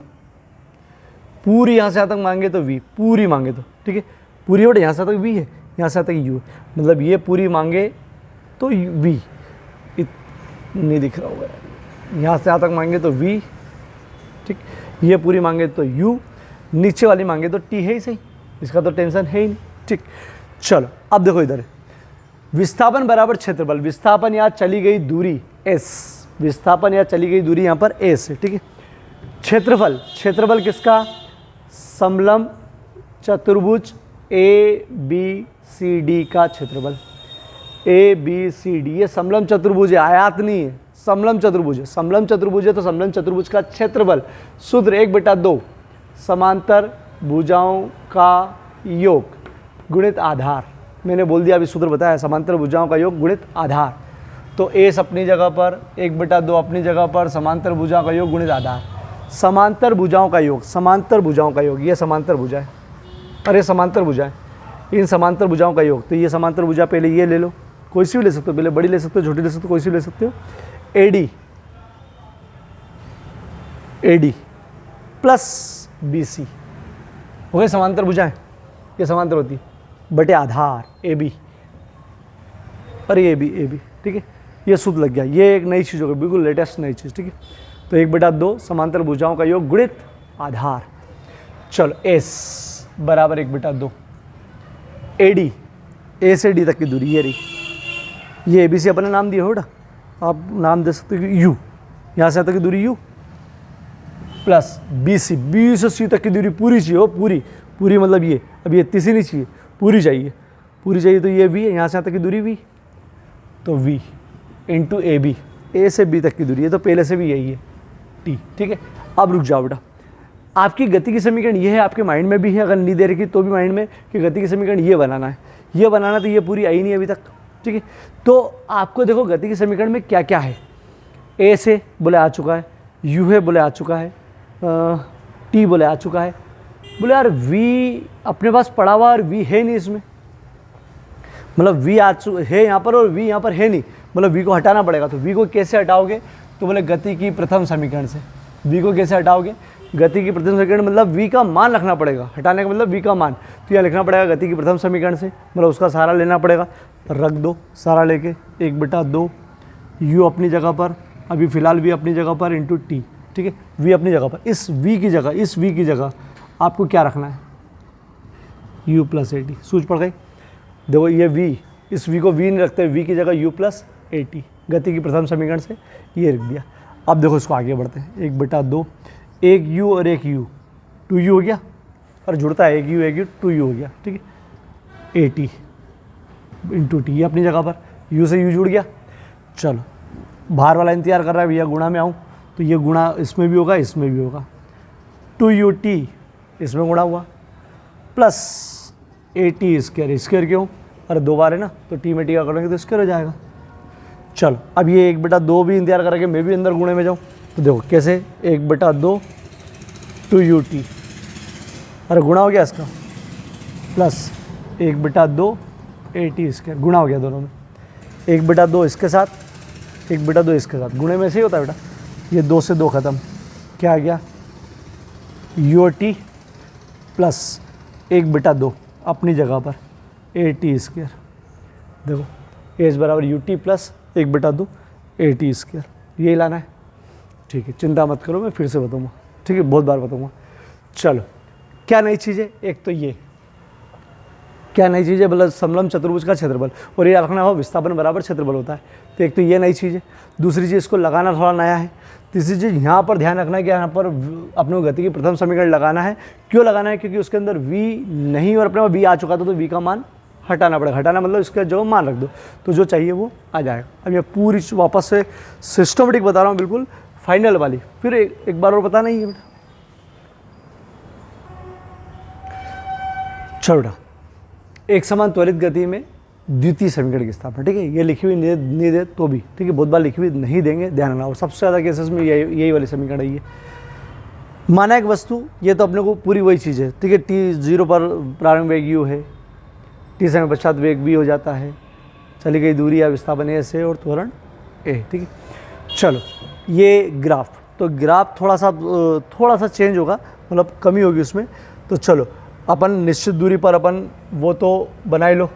पूरी यहाँ से यहाँ तक मांगे तो V, पूरी मांगे तो, ठीक है। पूरी और यहाँ से तक V है, यहाँ से तक U, मतलब ये पूरी मांगे तो V, नहीं दिख रहा होगा, यहाँ से यहाँ तक मांगे तो V, ठीक। ये पूरी मांगे तो U, नीचे वाली मांगे तो T है ही सही, इसका तो टेंशन है ही नहीं, ठीक। चलो अब देखो इधर विस्थापन बराबर क्षेत्रफल। विस्थापन यहाँ चली गई दूरी S, विस्थापन यहाँ चली गई दूरी यहाँ पर S है, ठीक है। क्षेत्रफल किसका? समलंब चतुर्भुज ABCD का क्षेत्रफल। ABCD ये समलंब चतुर्भुज है, आयात नहीं है, समलंब चतुर्भुज है। समलंब चतुर्भुज है तो समलंब चतुर्भुज का क्षेत्रफल सूत्र 1/2 समांतर भुजाओं का योग गुणित आधार। मैंने बोल दिया, अभी सूत्र बताया, समांतर भुजाओं का योग गुणित आधार। तो एस अपनी जगह पर, 1/2 अपनी जगह पर, समांतर भुजाओं का योग गुणित आधार। समांतर भुजाओं का योग, समांतर भुजाओं का योग, ये समांतर भुजा है, अरे समांतर भुजा है, इन समांतर भुजाओं का योग। तो ये समांतर भुजा पहले ये ले लो, कोई सी भी ले सकते हो, पहले बड़ी ले सकते हो, छोटी ले सकते हो, कोई सी भी ले सकते हो। AD AD प्लस BC हो गए समांतर भुजाएं, ये समांतर होती है, बटे आधार AB और ये AB, ठीक है, ये सूत्र लग गया। ये एक नई चीज़ हो गई, बिल्कुल लेटेस्ट नई चीज़, ठीक है। तो 1/2 समांतर भुजाओं का योग गुणित आधार। चलो S बराबर 1/2 AD, A से D तक की दूरी ये रही, ये ABC अपने नाम दिया हो बेटा, आप नाम दे सकते हो कि U, यहाँ से तक की दूरी U प्लस BC, B से C तक की दूरी पूरी चाहिए हो, पूरी पूरी मतलब ये, अब ये इतनी सी नहीं चाहिए, पूरी चाहिए, पूरी चाहिए, तो ये V है, यहाँ से तक की दूरी V, तो V इंटू AB, A से B तक की दूरी है, तो पहले से भी यही है T, ठीक है। अब रुक जाओ बेटा, आपकी गति की समीकरण ये है, आपके माइंड में भी है, अगर नहीं दे रखी तो भी माइंड में कि गति की समीकरण ये बनाना है, ये बनाना, तो ये पूरी आई नहीं अभी तक, ठीक है। तो आपको देखो गति की समीकरण में क्या क्या है, A से बोले आ चुका है, U है बोले आ चुका है, T बोले आ चुका है, बोले यार V अपने पास पड़ा हुआ और V है नहीं इसमें, मतलब V है यहाँ पर और V यहाँ पर है नहीं, मतलब V को हटाना पड़ेगा। तो V को कैसे हटाओगे, तो बोले गति की प्रथम समीकरण से। V को कैसे हटाओगे, गति की प्रथम समीकरण मतलब V का मान रखना पड़ेगा, हटाने का मतलब V का मान, तो यहाँ लिखना पड़ेगा गति की प्रथम समीकरण से, मतलब उसका सहारा लेना पड़ेगा, रख दो सहारा लेके 1/2 U अपनी जगह पर, अभी फ़िलहाल V अपनी जगह पर इंटू T, ठीक है, V अपनी जगह पर, इस V की जगह आपको क्या रखना है, U प्लस AT, सूझ पड़ गई। देखो ये V, इस V को V नहीं रखते, V की जगह U प्लस AT, गति की प्रथम समीकरण से ये रख दिया। अब देखो इसको आगे बढ़ते हैं, 1/2, एक U और एक U, 2U हो गया, और जुड़ता है एक U 2U हो गया, ठीक है, AT इंटू T अपनी जगह पर, U से U जुड़ गया। चलो बाहर वाला इंतजार कर रहा है भैया गुणा में आऊँ, तो ये गुणा इसमें भी होगा, इसमें भी होगा, 2UT इसमें गुणा हुआ प्लस AT स्क्वायर क्यों, अरे 2 बार है ना, तो T में T का करेंगे तो स्क्वायर हो जाएगा। चलो अब ये 1/2 भी इंतजार करेंगे, मैं भी अंदर गुणे में जाऊँ, तो देखो कैसे, 1/2 2UT, अरे गुणा हो गया इसका, प्लस 1/2 AT स्क्वायर, गुणा हो गया दोनों में, 1/2 इसके साथ, 1/2 इसके साथ, गुणे में से ही होता है बेटा, ये 2 से 2 खत्म, क्या आ गया UT प्लस 1/2 अपनी जगह पर AT स्क्वायर। देखो एच बराबर UT प्लस 1/2 AT स्क्वायर, यही लाना है, ठीक है, चिंता मत करो, मैं फिर से बताऊँगा, ठीक है, बहुत बार बताऊँगा। चलो क्या नई चीज़ है, एक तो ये क्या नई चीज़ है, मतलब समलंब चतुर्भुज का क्षेत्रफल, और ये रखना हो विस्थापन बराबर क्षेत्रफल होता है, तो एक तो ये नई चीज़ है। दूसरी चीज़ इसको लगाना थोड़ा नया है। तीसरी चीज़ यहाँ पर ध्यान रखना है कि यहाँ पर अपने को गति की प्रथम समीकरण लगाना है। क्यों लगाना है, क्योंकि उसके अंदर V नहीं और अपने V आ चुका था, तो V का मान हटाना पड़ेगा। हटाना मतलब इसका जो मान रख दो, तो जो चाहिए वो आ जाएगा। अब ये पूरी वापस से सिस्टमेटिक बता रहा हूँ, बिल्कुल फाइनल वाली, फिर एक बार और बताना ही है बेटा। चलो बेटा, एक समान त्वरित गति में द्वितीय समीकरण की स्थापना, ठीक है, ये लिखी हुई नहीं दे तो भी, ठीक है, बहुत बार लिखी हुई नहीं देंगे, ध्यान रखना। और सबसे ज़्यादा केसेस में यही वाली समीकरण है। ये माना एक वस्तु, ये तो अपने को पूरी वही चीज़ है, ठीक है, t0 पर प्रारंभिक वेग u है, t समय पश्चात वेग v हो जाता है, चली गई दूरी या विस्थापन a से और त्वरण a, ठीक है। चलो ये ग्राफ, तो ग्राफ थोड़ा सा चेंज होगा, मतलब कमी होगी उसमें। तो चलो अपन निश्चित दूरी पर अपन वो तो बनाए लो,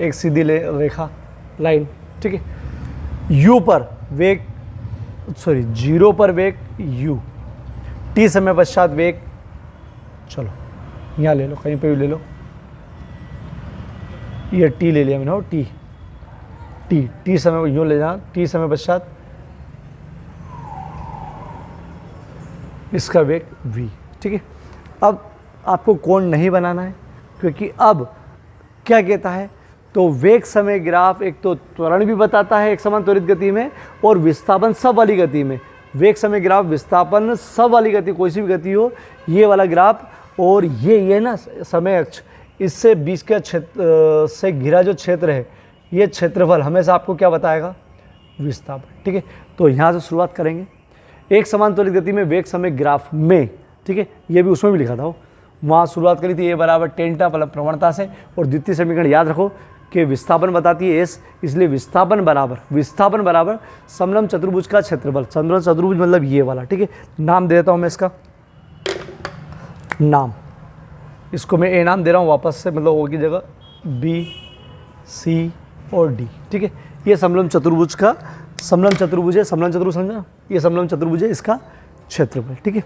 एक सीधी रेखा लाइन, ठीक है। u पर वेग 0 पर वेग u, t समय पश्चात वेग, चलो यहाँ ले लो, कहीं पे भी ले लो, ये t ले लिया मैंने, हो t समय यूँ ले जाना, t समय पश्चात इसका वेग v, ठीक है। अब आपको कोण नहीं बनाना है, क्योंकि अब क्या कहता है, तो वेग समय ग्राफ एक तो त्वरण भी बताता है एक समान त्वरित गति में, और विस्थापन सब वाली गति में। वेग समय ग्राफ, विस्थापन सब वाली गति, कोई सी भी गति हो, ये वाला ग्राफ, और ये ना समय अक्ष, इससे बीच के क्षेत्र से घिरा जो क्षेत्र है, ये क्षेत्रफल हमेशा आपको क्या बताएगा, विस्थापन, ठीक है। तो यहाँ से शुरुआत करेंगे, एक समान त्वरित गति में वेग समय ग्राफ में, ठीक है, ये भी उसमें भी लिखा था, वहाँ शुरुआत करी थी a बराबर tan प्रवणता से, और द्वितीय समीकरण याद रखो कि विस्थापन बताती है एस, इसलिए विस्थापन बराबर समलंब चतुर्भुज का क्षेत्रफल। समलंब चतुर्भुज मतलब ये वाला, ठीक है। नाम दे देता हूँ मैं इसका नाम, इसको मैं ए नाम दे रहा हूँ वापस से, मतलब ओ की जगह बी सी और डी, ठीक है। ये समलंब चतुर्भुज है, समलंब चतुर्भुज समझा, ये समलंब चतुर्भुज है, इसका क्षेत्रफल, ठीक है।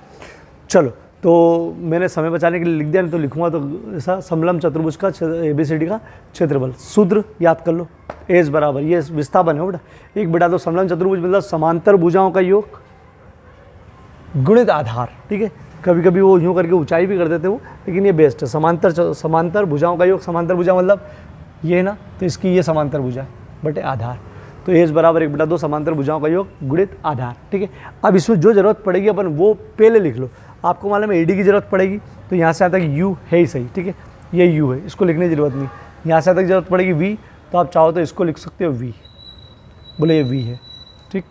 चलो, तो मैंने समय बचाने के लिए लिख दिया, नहीं तो लिखूंगा तो ऐसा समलंब चतुर्भुज का ABCD का क्षेत्रफल। सूत्र याद कर लो, एस बराबर, ये विस्थापन है बेटा, 1/2 समलंब चतुर्भुज मतलब समांतर भुजाओं का योग गुणित आधार, ठीक है। कभी कभी वो यूँ करके ऊंचाई भी कर देते वो, लेकिन ये बेस्ट है। समांतर भुजाओं का योग, समांतर भुजा मतलब ये है ना, तो इसकी ये समांतर भुजा है बटे आधार, तो एस बराबर 1/2 समांतर भुजाओं का योग गुणित आधार, ठीक है। अब इसमें जो जरूरत पड़ेगी अपन वो पहले लिख लो। आपको मालूम है AD की जरूरत पड़ेगी, तो यहाँ से आता है U है ही सही, ठीक है, ये U है, इसको लिखने की जरूरत नहीं। यहाँ से आता जरूरत पड़ेगी V, तो आप चाहो तो इसको लिख सकते हो V, बोले ये V है, ठीक।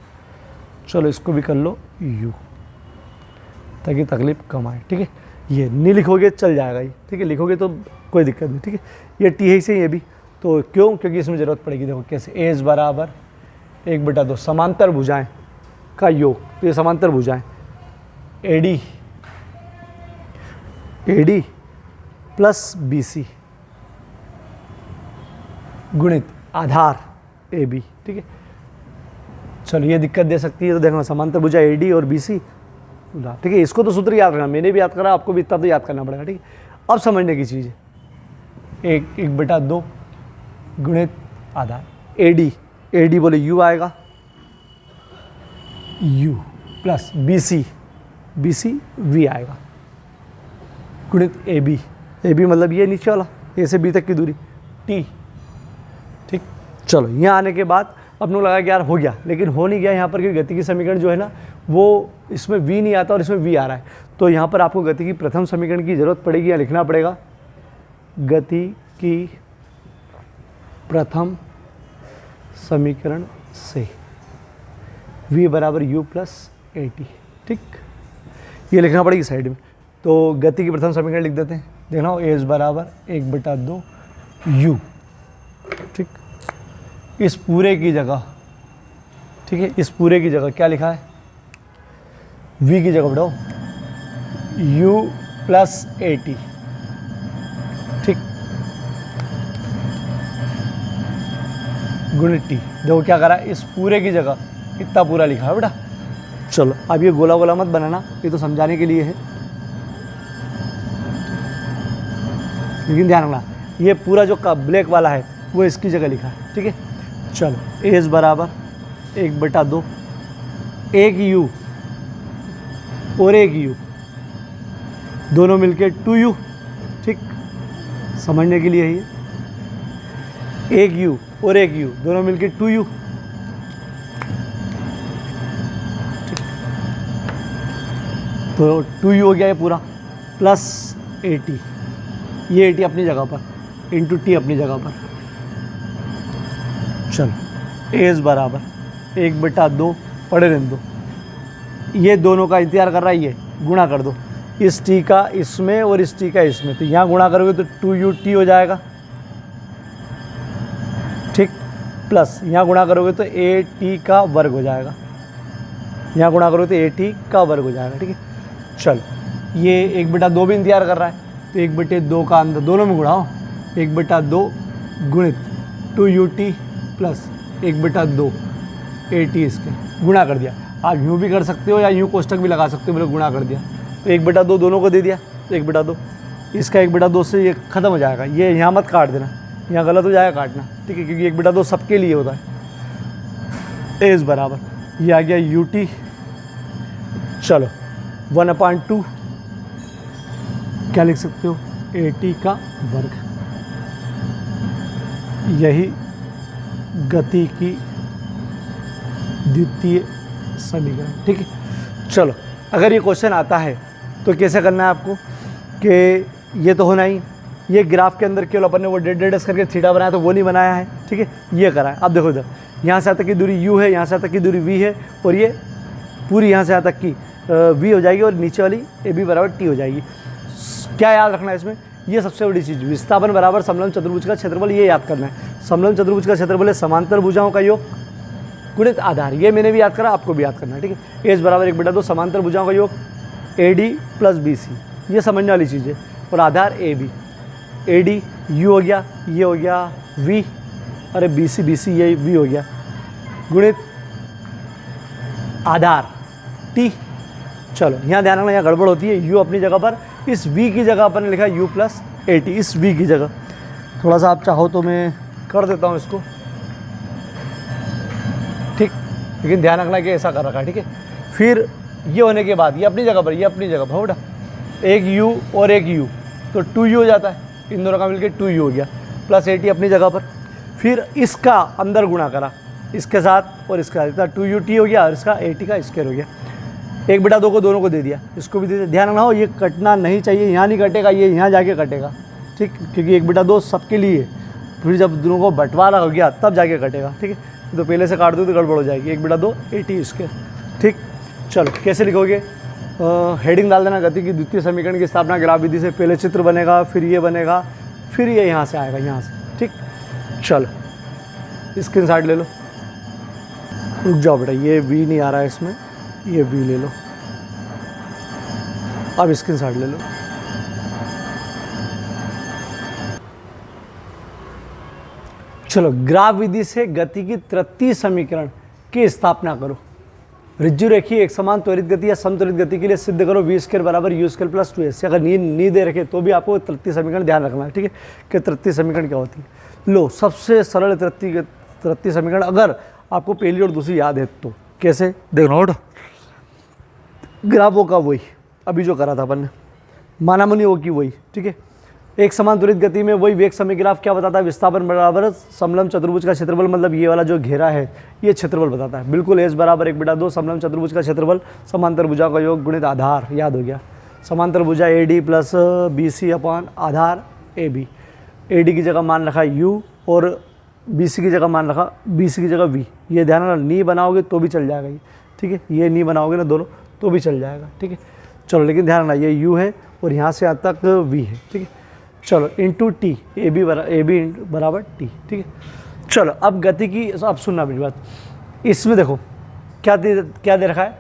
चलो इसको भी कर लो U, ताकि तकलीफ कम आए, ठीक है। ये नहीं लिखोगे चल जाएगा ये, ठीक है, लिखोगे तो कोई दिक्कत नहीं, ठीक है। ये T है से ये भी, तो क्यों, क्योंकि इसमें ज़रूरत पड़ेगी। देखो कैसे, एस बराबर 1/2 समांतर भुजाएं का योग, तो ये समांतर भुजाएं AD प्लस BC गुणित आधार AB, ठीक है। चलो ये दिक्कत दे सकती है, तो देखो समांतर भुजा AD और BC, ठीक है। इसको तो सूत्र याद रखना, मैंने भी याद करा, आपको भी इतना तो याद करना पड़ेगा, ठीक है। अब समझने की चीज़ है, 1/2 गुणित आधार AD बोले U आएगा, U प्लस BC V आएगा गुणित AB मतलब ये नीचे वाला A से B तक की दूरी T, ठीक। चलो यहाँ आने के बाद अपने को लगा कि यार हो गया, लेकिन हो नहीं गया यहाँ पर, क्योंकि गति की समीकरण जो है ना वो इसमें V नहीं आता और इसमें V आ रहा है। तो यहाँ पर आपको गति की प्रथम समीकरण की जरूरत पड़ेगी, या लिखना पड़ेगा गति की प्रथम समीकरण से V बराबर U प्लस AT, ठीक। ये लिखना पड़ेगी साइड में। तो गति की प्रथम समीकरण लिख देते हैं, देखना हो एस बराबर 1/2 U, ठीक। इस पूरे की जगह, ठीक है, इस पूरे की जगह क्या लिखा है, V की जगह बढ़ाओ U प्लस AT, ठीक, गुणित T। देखो क्या करा, इस पूरे की जगह इतना पूरा लिखा है बेटा। चलो अब ये गोला गोला मत बनाना, ये तो समझाने के लिए है, लेकिन ध्यान रखना ये पूरा जो ब्लैक वाला है वो इसकी जगह लिखा है, ठीक है। चलो एस बराबर 1/2, एक U और एक U, दोनों मिलके 2U, ठीक। समझने के लिए है ये, एक U और एक U दोनों मिलके 2U, तो 2U हो गया ये पूरा, प्लस AT, ये AT अपनी जगह पर इंटू T अपनी जगह पर। चलो एस बराबर 1/2 पढ़े रहने दो, ये दोनों का इंतजार कर रहा है, ये गुणा कर दो, इस T का इसमें और इस T का इसमें, तो यहाँ गुणा करोगे तो 2UT हो जाएगा, ठीक। प्लस यहाँ गुणा करोगे तो AT का वर्ग हो जाएगा, यहाँ गुणा करोगे तो AT का वर्ग हो जाएगा, ठीक है। चलो ये 1/2 भी इंतजार कर रहा है, तो 1/2 का अंदर दोनों में गुणा हो, 1/2 गुणित 2UT प्लस 1/2 AT, इसके गुणा कर दिया। आप यूँ भी कर सकते हो या यूँ कोष्टक भी लगा सकते हो, मैंने गुणा कर दिया, तो 1/2 दोनों को दे दिया, तो 1/2 इसका 1/2 से ये ख़त्म हो जाएगा, ये यहाँ मत काट देना, यहाँ गलत हो जाएगा काटना, ठीक है, क्योंकि 1/2 सबके लिए होता है। एस बराबर ये आ गया UT, चलो 1/2 क्या लिख सकते हो, AT का वर्ग, यही गति की द्वितीय समीकरण, ठीक है। चलो अगर ये क्वेश्चन आता है तो कैसे करना है आपको, कि ये तो होना ही, ये ग्राफ के अंदर केवल अपन ने वो डेड करके थीटा बनाया, तो वो नहीं बनाया है, ठीक है, ये करा है। अब देखो इधर, यहाँ से यहाँ तक की दूरी U है, यहाँ से यहाँ तक की दूरी V है, और ये पूरी यहाँ से यहाँ तक की V हो जाएगी, और नीचे वाली AB बराबर T हो जाएगी। क्या याद रखना है इसमें, ये सबसे बड़ी चीज़, विस्थापन बराबर समलंब चतुर्भुज का क्षेत्रफल, ये याद करना है। समलंब चतुर्भुज का क्षेत्रफल है समांतर भुजाओं का योग गुणित आधार। ये मैंने भी याद करा, आपको भी याद करना है, ठीक है। एच बराबर 1/2 समांतर भुजाओं का योग AD प्लस BC, ये समझने वाली चीज़ है, और आधार AB। AD U हो गया, ये हो गया V, अरे BC ये V हो गया, गुणित आधार T। चलो यहाँ ध्यान रखना, यहाँ गड़बड़ होती है, U अपनी जगह पर, इस V की जगह अपन ने लिखा U प्लस AT, इस V की जगह। थोड़ा सा आप चाहो तो मैं कर देता हूँ इसको, ठीक, लेकिन ध्यान रखना कि ऐसा कर रखा है, ठीक है। फिर ये होने के बाद ये अपनी जगह पर, ये अपनी जगह पर, बेटा एक U और एक U, तो 2U हो जाता है, इन दोनों का मिलकर 2U हो गया, प्लस AT अपनी जगह पर। फिर इसका अंदर गुणा करा इसके साथ और इसका, 2UT हो गया और इसका AT का स्क्वायर हो गया। 1/2 को दोनों को दे दिया, इसको भी दे दिया। ध्यान रखना हो, ये कटना नहीं चाहिए, यहाँ नहीं कटेगा, ये यहाँ जाके कटेगा, ठीक, क्योंकि 1/2 सबके लिए, फिर जब दोनों को बंटवारा हो गया तब जाके कटेगा, ठीक है। तो पहले से काट दो तो गड़बड़ हो जाएगी, 1/2 AT स्क्वायर, ठीक। चलो कैसे लिखोगे, हेडिंग डाल देना, गति की द्वितीय समीकरण की स्थापना ग्राफ विधि से। पहले चित्र बनेगा, फिर ये बनेगा, फिर ये यहाँ से आएगा, यहाँ से, ठीक। चलो स्क्रीनशॉट ले लो, रुक जाओ बेटा, ये V नहीं आ रहा है इसमें, ये V ले लो, अब स्क्रीनशॉट ले लो। चलो ग्राफ विधि से गति की तृतीय समीकरण की स्थापना करो। ऋजु रेखीय एक समान त्वरित गति या समत्वरित गति के लिए सिद्ध करो V² बराबर U² प्लस 2S। अगर नी दे रखे तो भी आपको तृतीय समीकरण ध्यान रखना है, ठीक है, कि तृतीय समीकरण क्या होती है। लो सबसे सरल तृतीय समीकरण, अगर आपको पहली और दूसरी याद है तो कैसे देखना हो, ग्राफों का वही अभी जो करा था अपन ने, माना मुनि वो की वही, ठीक है। एक समान त्वरित गति में वही वेग समय ग्राफ क्या बताता है, विस्थापन बराबर समलंब चतुर्भुज का क्षेत्रफल, मतलब ये वाला जो घेरा है ये क्षेत्रफल बताता है, बिल्कुल। एस बराबर 1/2 समलंब चतुर्भुज का क्षेत्रफल समांतर भुजा का योग गुणित आधार, याद हो गया, समांतर भुजा AD प्लस BC अपॉन आधार AB। AD की जगह मान रखा U और BC की जगह मान रखा, BC की जगह V। ये ध्यान रखना, नी बनाओगे तो भी चल जाएगा ये, ठीक है, ये नी बनाओगे ना दोनों तो भी चल जाएगा, ठीक है। चलो लेकिन ध्यान रखना, ये U है और यहाँ से यहाँ तक V है, ठीक है। चलो इंटू T, AB बराबर T, ठीक है। चलो अब गति की, अब सुनना मेरी बात, इसमें देखो क्या दे रखा है,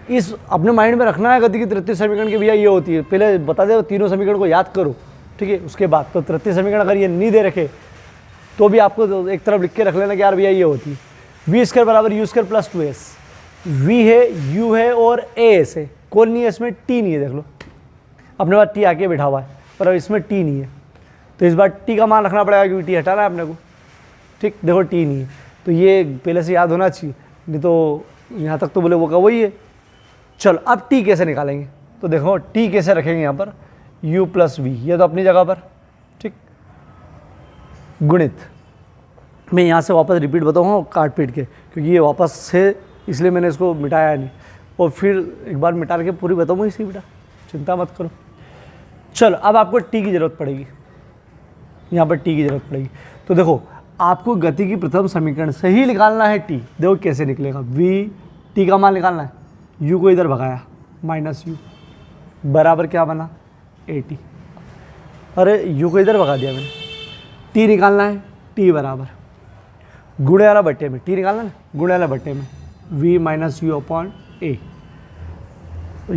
इस अपने माइंड में रखना है गति की तृतीय समीकरण की भैया ये होती है, पहले बता दे तीनों समीकरण को याद करो, ठीक है। उसके बाद तो तृतीय समीकरण अगर ये नहीं दे रखे तो भी आपको एक तरफ लिख के रख लेना कि यार भैया ये होती है। V² बराबर U² प्लस 2S। V है, U है और AS है, कौन नहीं है इसमें, T नहीं है, देख लो अपने पास T आके बैठा हुआ है, पर अब इसमें T नहीं है, तो इस बार T का मान रखना पड़ेगा क्योंकि T हटाना है अपने को, ठीक। देखो T नहीं है तो ये पहले से याद होना चाहिए, नहीं तो यहाँ तक तो बोले वो का वही है। चलो अब T कैसे निकालेंगे, तो देखो T कैसे रखेंगे यहाँ पर, U प्लस V, ये तो अपनी जगह पर, ठीक, गुणित, मैं यहाँ से वापस रिपीट बताऊँगा काट पीट के, क्योंकि ये वापस से इसलिए मैंने इसको मिटाया नहीं, और फिर एक बार मिटा के पूरी बताऊँगा इसी, बेटा चिंता मत करो। चलो अब आपको T की ज़रूरत पड़ेगी, यहाँ पर T की ज़रूरत पड़ेगी, तो देखो आपको गति की प्रथम समीकरण से ही निकालना है T। देखो कैसे निकलेगा, V T का मान निकालना है, U को इधर भगाया माइनस U बराबर क्या बना AT, अरे U को इधर भगा दिया मैंने, T निकालना है, T बराबर गुणे वाला बट्टे में, T निकालना है गुणे वाला बट्टे में V minus U upon A,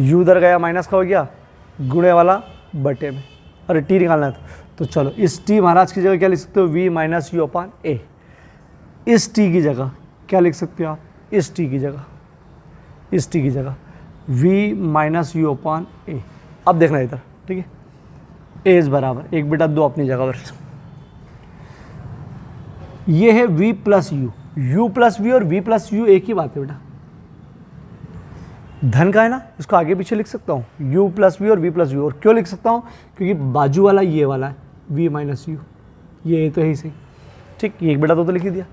U उधर गया माइनस का हो गया, गुणे वाला बटे में, अरे T निकालना है तो चलो इस T महाराज की जगह क्या लिख सकते हो, V minus U upon A। इस T की जगह क्या लिख सकते हो आप, इस T की जगह, इस T की जगह V minus U upon A। अब देखना इधर, ठीक है, A बराबर 1/2 अपनी जगह पर, ये है V plus U, U plus V और V प्लस U एक ही बात है बेटा, धन का है ना, इसको आगे पीछे लिख सकता हूँ, U प्लस V और V प्लस U, और क्यों लिख सकता हूँ, क्योंकि बाजू वाला ये वाला है V माइनस U, ये तो है ही सही, ठीक, ये 1/2 तो लिख ही दिया।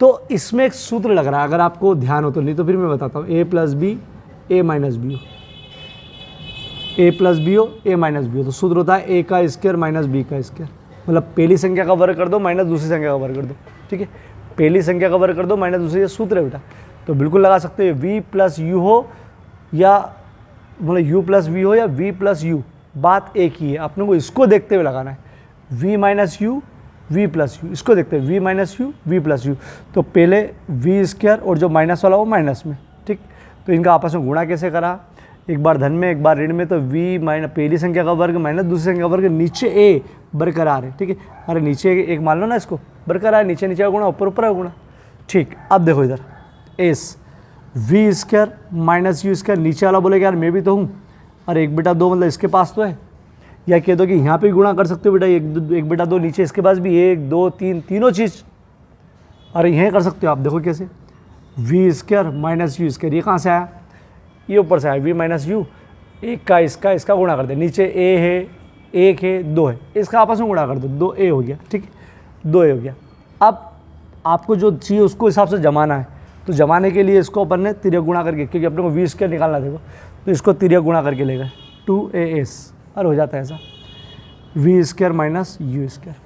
तो इसमें एक सूत्र लग रहा है, अगर आपको ध्यान हो तो, नहीं तो फिर मैं बताता हूँ, A plus B A minus B हो, A प्लस B हो A माइनस B हो, तो सूत्र होता है A का स्क्वायर माइनस B का स्क्वायर, मतलब पहली संख्या का वर्ग कर दो माइनस दूसरी संख्या का वर्ग कर दो, ठीक है, पहली संख्या का वर्ग कर दो माइनस दूसरी, ये सूत्र है बेटा। तो बिल्कुल लगा सकते हो, V प्लस U हो या मतलब U प्लस V हो या V प्लस U, बात एक ही है, अपने को इसको देखते हुए लगाना है। V minus U v plus you, इसको देखते हैं v minus you, v plus you. तो पहले v स्क्वायर और जो माइनस वाला वो माइनस में, ठीक। तो इनका आपस में गुणा कैसे करा, एक बार धन में एक बार ऋण में, तो v माइनस पहली संख्या का वर्ग माइनस दूसरी संख्या का वर्ग, नीचे a बरकरार है, ठीक है। अरे नीचे एक मान लो ना, इसको बरकरार है, नीचे नीचे का गुणा, ऊपर ऊपर का गुणा, ठीक। अब देखो इधर S v square minus U square, नीचे वाला बोलेगा यार मैं भी तो हूँ, अरे एक बेटा दो मतलब इसके पास तो है, या कह दो कि यहाँ पे गुणा कर सकते हो बेटा, एक बेटा दो, नीचे इसके पास भी एक दो तीन तीनों चीज़, अरे यहीं कर सकते हो आप। देखो कैसे, v square minus U square, ये कहाँ से आया, ये ऊपर से आया, v माइनस यू, एक का इसका गुणा कर दे, नीचे a है, एक है, दो है, इसका आपस में गुणा कर दो, 2a हो गया, ठीक है, 2a हो गया। अब आपको जो चाहिए उसको हिसाब से जमाना है, तो जमाने के लिए इसको अपन ने तिर्यक गुणा करके, क्योंकि अपने को v स्क्वायर निकालना देखो, तो इसको तिर्यक गुणा करके ले गए 2as, और हो जाता है ऐसा v square minus U square.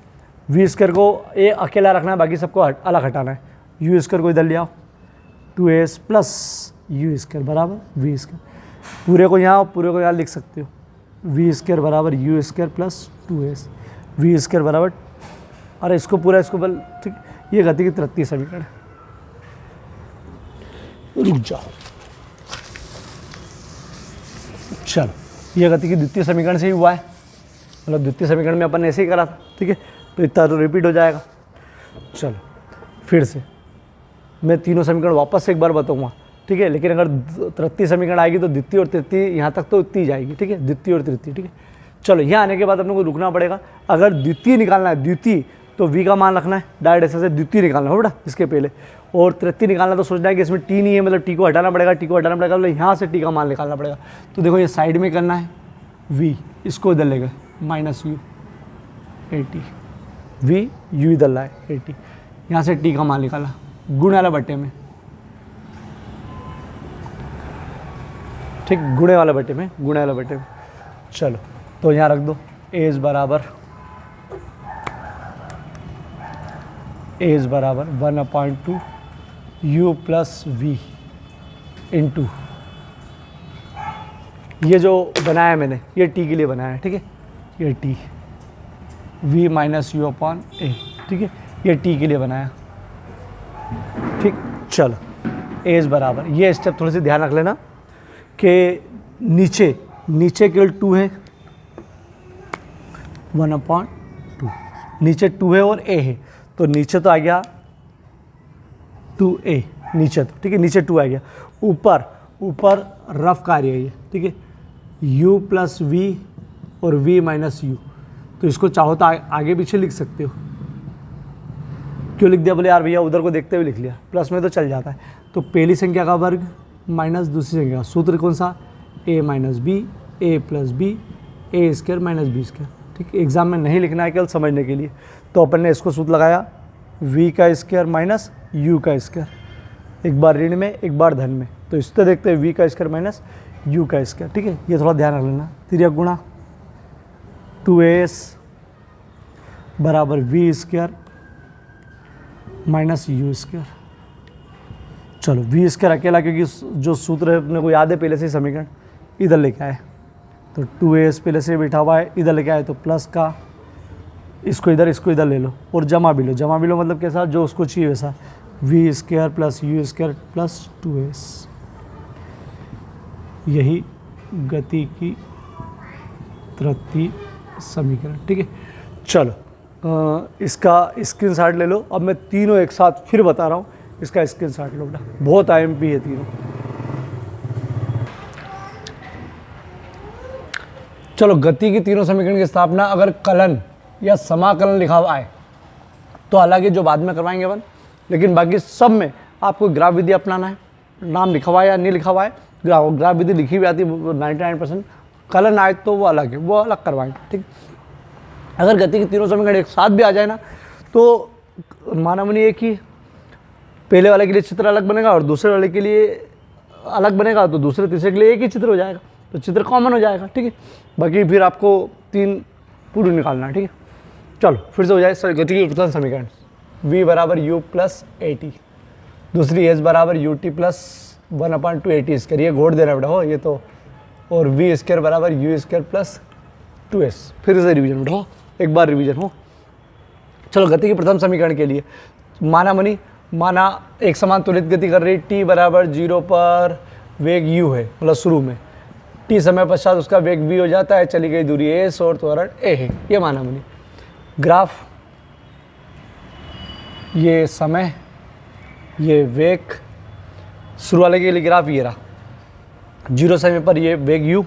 We square को ए अकेला रखना है, बाकी सबको अलग हटाना है, यू स्क्वायर को इधर ले आओ, 2as प्लस यू स्क्वायर बराबर वी स्क्वायर, पूरे को यहाँ लिख सकते हो, वी स्क्वायर बराबर you square plus 2as, V square बराबर, अरे इसको पूरा इसको बल, ठीक। ये गति की तृतीय समीकरण है। रुक जाओ, चलो, ये गति की द्वितीय समीकरण से ही हुआ है, मतलब द्वितीय समीकरण में अपन ने ऐसे ही करा था, ठीक है। तो इतना तो रिपीट हो जाएगा। चलो फिर से मैं तीनों समीकरण वापस से एक बार बताऊंगा, ठीक है। लेकिन अगर तृतीय समीकरण आएगी तो द्वितीय और तृतीय यहाँ तक तो इतनी जाएगी, ठीक है, द्वितीय और तृतीय, ठीक है। चलो यहाँ आने के बाद अपने को रुकना पड़ेगा, अगर द्वितीय निकालना है, द्वितीय तो v का मान रखना है, डायरेक्ट ऐसे से द्वितीय निकालना है बेटा इसके पहले, और तृतीय निकालना तो सोचना है कि इसमें t नहीं है, मतलब t को हटाना पड़ेगा, मतलब यहाँ से t का मान निकालना पड़ेगा। तो देखो ये साइड में करना है v, इसको इधर ले गए माइनस यू 80, v u इधर लाए 80, यहाँ से t का मान निकाला गुणे वाला बट्टे में, ठीक, गुणे वाला बट्टे में। चलो तो यहाँ रख दो एज बराबर 1/2 u प्लस वी इंटू, ये जो बनाया मैंने ये t के लिए बनाया है, ठीक है, ये t v minus u upon a, ठीक है, ये t के लिए बनाया, ठीक। चलो एज बराबर, ये स्टेप थोड़ी सी ध्यान रख लेना कि नीचे केवल 2 है, 1/2, नीचे 2 है और a है, तो नीचे तो आ गया 2a, नीचे तो, ठीक है, नीचे 2 आ गया, ऊपर रफ कार्य है ये, ठीक है, u प्लस वी और v माइनस यू, तो इसको चाहो तो आगे पीछे लिख सकते हो। क्यों लिख दिया बोले यार भैया उधर को देखते हुए लिख लिया, प्लस में तो चल जाता है। तो पहली संख्या का वर्ग माइनस दूसरी संख्या का, सूत्र कौन सा, a minus B, A plus B, A square minus B square, ठीक। एग्जाम में नहीं लिखना है, केवल समझने के लिए। तो अपन ने इसको सूत्र लगाया v का स्क्वायर माइनस u का स्क्वायर, एक बार ऋण में एक बार धन में, तो इस तरह देखते हैं v का स्क्वायर माइनस u का स्क्वायर, ठीक है। ये थोड़ा ध्यान रख लेना, तिर्यक गुणा 2as बराबर v square minus U square. चलो v स्क्वायर अकेला, क्योंकि जो सूत्र है अपने को याद है पहले से ही समीकरण, इधर लेके आए, तो 2as पहले से बैठा हुआ है, इधर लेके आए तो प्लस का, इसको इधर ले लो और जमा भी लो मतलब कैसा, जो उसको चाहिए वैसा, v square plus U square plus 2as, यही गति की तृतीय समीकरण, ठीक है। चलो इसका स्क्रीनशॉट ले लो। अब मैं तीनों एक साथ फिर बता रहा हूँ, इसका स्क्रीनशॉट लो बेटा, बहुत IMP है तीनों। चलो गति की तीनों समीकरण की स्थापना अगर कलन या समाकलन लिखा हुआ है तो अलग है, जो बाद में करवाएंगे अपन, लेकिन बाकी सब में आपको ग्राफ विधि अपनाना है। नाम लिखा हुआ है या नहीं लिखा हुआ है, ग्राफ विधि लिखी हुई आती है 99%, कलन आए तो वो अलग है, वो अलग करवाएंगे, ठीक। अगर गति के तीनों समीकरण एक साथ भी आ जाए ना, तो माना मुनि एक ही, पहले वाले के लिए चित्र अलग बनेगा और दूसरे वाले के लिए अलग बनेगा, तो दूसरे तीसरे के लिए एक ही चित्र हो जाएगा, तो चित्र कॉमन हो जाएगा, ठीक है। बाकी फिर आपको 3 पूरी निकालना है, ठीक है। चलो फिर से हो जाए गति के प्रथम समीकरण, v बराबर u प्लस 80, दूसरी s बराबर ut प्लस 1/2 80 स्क्वायर, ये घोड़ देना बेटा हो ये तो, और v स्क्वायर बराबर u स्क्वायर प्लस 2s। फिर से रिवीजन बेटा हो, एक बार रिवीजन हो, चलो गति के प्रथम समीकरण के लिए माना मुनि, माना एक समान त्वरित गति कर रही, t बराबर 0 पर वेग u है, मतलब शुरू में t समय पश्चात उसका वेग v हो जाता है, चली गई दूरी s और त्वरण a है, ये माना मुनि। ग्राफ, ये समय, ये वेग, शुरू वाले के लिए ग्राफ ये रहा, 0 समय पर ये वेग u,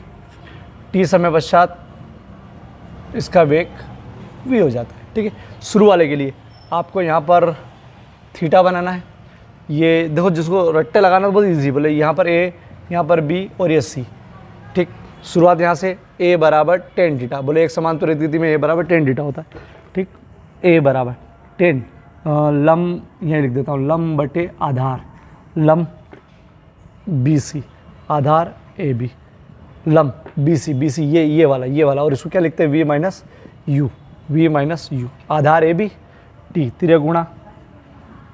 t समय पश्चात इसका वेग v हो जाता है, ठीक है। शुरू वाले के लिए आपको यहाँ पर थीटा बनाना है, ये देखो जिसको रट्टे लगाना तो बहुत इजी, बोले यहाँ पर a, यहाँ पर b और ये c, ठीक। शुरुआत यहाँ से a बराबर टेन थीटा, बोले एक समान त्वरित गति में a बराबर टेन थीटा होता है, ठीक। a बराबर टेन, लंब यहीं लिख देता हूँ, लंब बटे आधार, लंब BC, आधार AB, लंब BC ये वाला, और इसको क्या लिखते हैं v माइनस u, आधार AB, t तिरक गुणा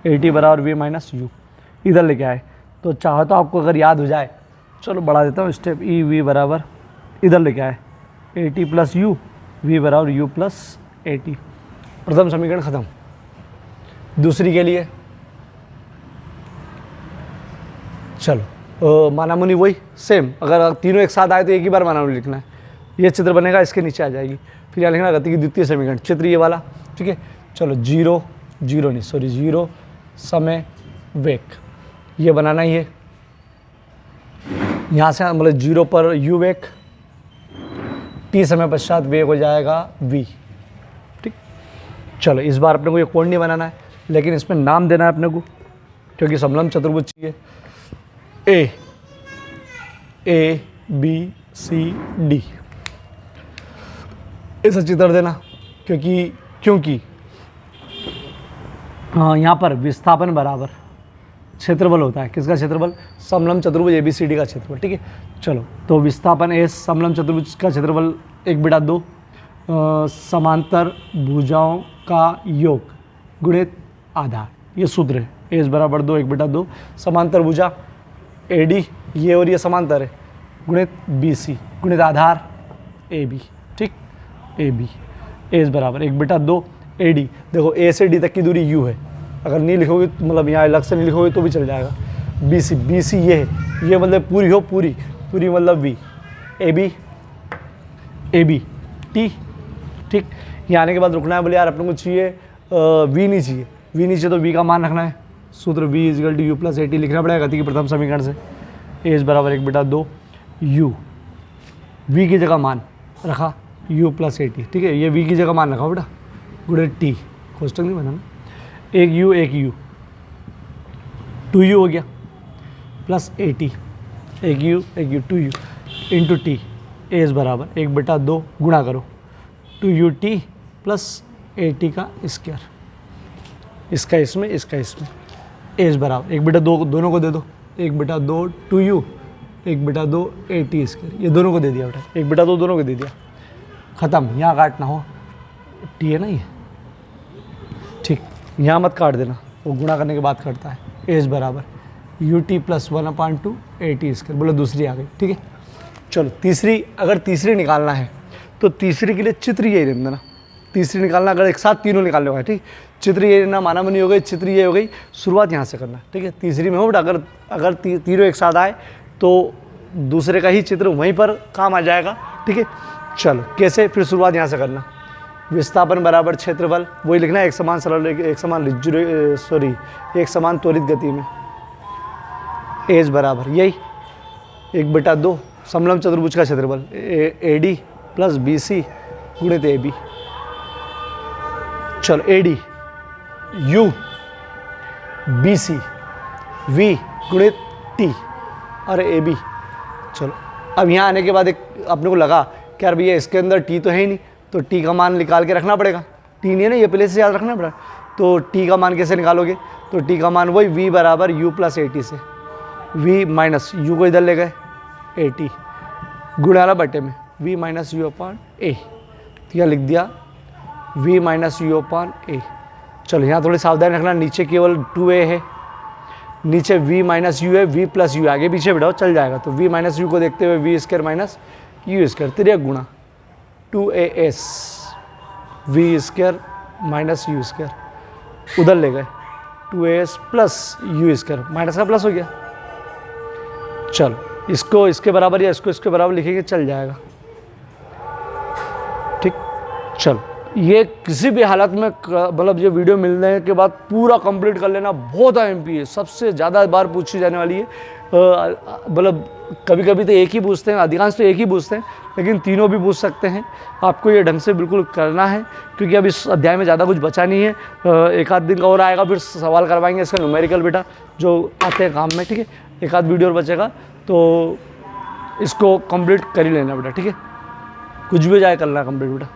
AT बराबर v माइनस u, इधर लेके आए। तो चाहो तो आपको अगर याद हो जाए, चलो बढ़ा देता हूँ स्टेप, ई v बराबर इधर लेके आए AT प्लस u, v बराबर u प्लस AT, प्रथम समीकरण खत्म। दूसरी के लिए चलो माना मुनि वही सेम, अगर तीनों एक साथ आए तो एक ही बार माना मुनि लिखना है, ये चित्र बनेगा, इसके नीचे आ जाएगी, फिर यहाँ लिखना गति की द्वितीय समीकरण, चित्र ये वाला, ठीक है। चलो 0 समय वेग, ये बनाना ही है, यहाँ से मतलब 0 पर u वेग, t समय पश्चात वेग हो जाएगा v, ठीक। चलो इस बार अपने को ये कोण नहीं बनाना है, लेकिन इसमें नाम देना है अपने को, क्योंकि समलंब चतुर्भुज चाहिए। A B C D ऐसा चित्र देना, क्योंकि हाँ यहाँ पर विस्थापन बराबर क्षेत्रफल होता है, किसका क्षेत्रफल, समलंब चतुर्भुज ABCD का क्षेत्रफल, ठीक है। चलो तो विस्थापन S समलंब चतुर्भुज का क्षेत्रफल 1/2 समांतर भुजाओं का योग गुणित आधार, ये सूत्र है, S बराबर 2 1/2 समांतर भुजा AD, ये और ये समांतर है, गुणित BC गुणित आधार AB, ठीक। AB S बराबर 1/2 AD, देखो A से D तक की दूरी U है, अगर नहीं लिखोगे मतलब यहाँ अलग से नहीं लिखोगे तो भी चल जाएगा। BC ये है, ये मतलब पूरी हो, पूरी मतलब V, AB T, ठीक। यहाँ आने के बाद रुकना है, बोले यार अपने को चाहिए V नहीं चाहिए तो V का मान रखना है, सूत्र V = U + AT लिखना पड़ेगा गति के प्रथम समीकरण से। S बराबर 1/2 U, V की जगह मान रखा U + AT, ठीक है, ये V की जगह मान रखा बेटा, गुणित T, कोष्टक नहीं बनाना, एक U 2U हो गया प्लस AT, एक U 2U into T, S बराबर 1/2 गुणा करो 2UT प्लस AT का स्क्वायर, इसका इसमें S बराबर 1/2 दोनों को दे दो, 1/2 2U 1/2 AT स्क्वायर, ये दोनों को दे दिया बेटा, 1/2 दोनों को दे दिया, ख़त्म। यहाँ काटना हो, T है ना ये, ठीक, यहाँ मत काट देना, वो गुणा करने के बाद कटता है। S बराबर UT + 1/2 AT स्क्वायर, बोलो दूसरी आ गई, ठीक है। चलो तीसरी, अगर तीसरी निकालना है तो तीसरी के लिए चित्र यही लेना, तीसरी निकालना अगर एक साथ तीनों निकालने होगा, ठीक, चित्र ये लेना, माना मनी हो गई, चित्र ये हो गई, शुरुआत यहाँ से करना, ठीक है। तीसरी में हो बेटा, अगर तीनों एक साथ आए तो दूसरे का ही चित्र वहीं पर काम आ जाएगा, ठीक है। चलो कैसे, फिर शुरुआत यहाँ से करना, विस्थापन बराबर क्षेत्रफल, वही लिखना है, एक समान त्वरित गति में एज बराबर यही 1/2 समलंब चतुर्भुज का क्षेत्रफल AD प्लस BC गुणित AB। चलो AD U BC V गुणित T और AB। चलो अब यहाँ आने के बाद एक अपने को लगा कि यार भैया इसके अंदर T तो है ही नहीं, तो T का मान निकाल के रखना पड़ेगा, T नहीं है ना, ये पहले से याद रखना पड़ेगा। तो T का मान कैसे निकालोगे, तो T का मान वही V बराबर U प्लस AT से, V माइनस U को इधर ले गए AT गुणा बटे में V minus U upon A, तो यह लिख दिया V minus U upon A। चलो यहाँ थोड़ी सावधानी रखना, नीचे केवल 2A है, नीचे V माइनस U है, V प्लस U आगे पीछे बिठाओ चल जाएगा, तो V माइनस U को देखते हुए V square minus U square 3 गुणा 2AS V square minus U square, उधर ले गए 2as plus U square, minus का प्लस हो गया। चलो इसको इसके बराबर या इसको इसके बराबर लिखेंगे, चल जाएगा। ठीक, चलो ये किसी भी हालत में मतलब ये वीडियो मिलने के बाद पूरा कंप्लीट कर लेना, बहुत एमपी है, सबसे ज़्यादा बार पूछी जाने वाली है। मतलब कभी कभी तो एक ही पूछते हैं, अधिकांश तो एक ही पूछते हैं, लेकिन तीनों भी पूछ सकते हैं। आपको ये ढंग से बिल्कुल करना है, क्योंकि अब इस अध्याय में ज़्यादा कुछ बचा नहीं है। एक आध दिन का और आएगा, फिर सवाल करवाएंगे इसका न्यूमेरिकल बेटा जो आते हैं काम में। ठीक है, एक आध वीडियो और बचेगा, तो इसको कंप्लीट कर ही लेना बेटा। ठीक है, कुछ भी जाए करना कंप्लीट बेटा।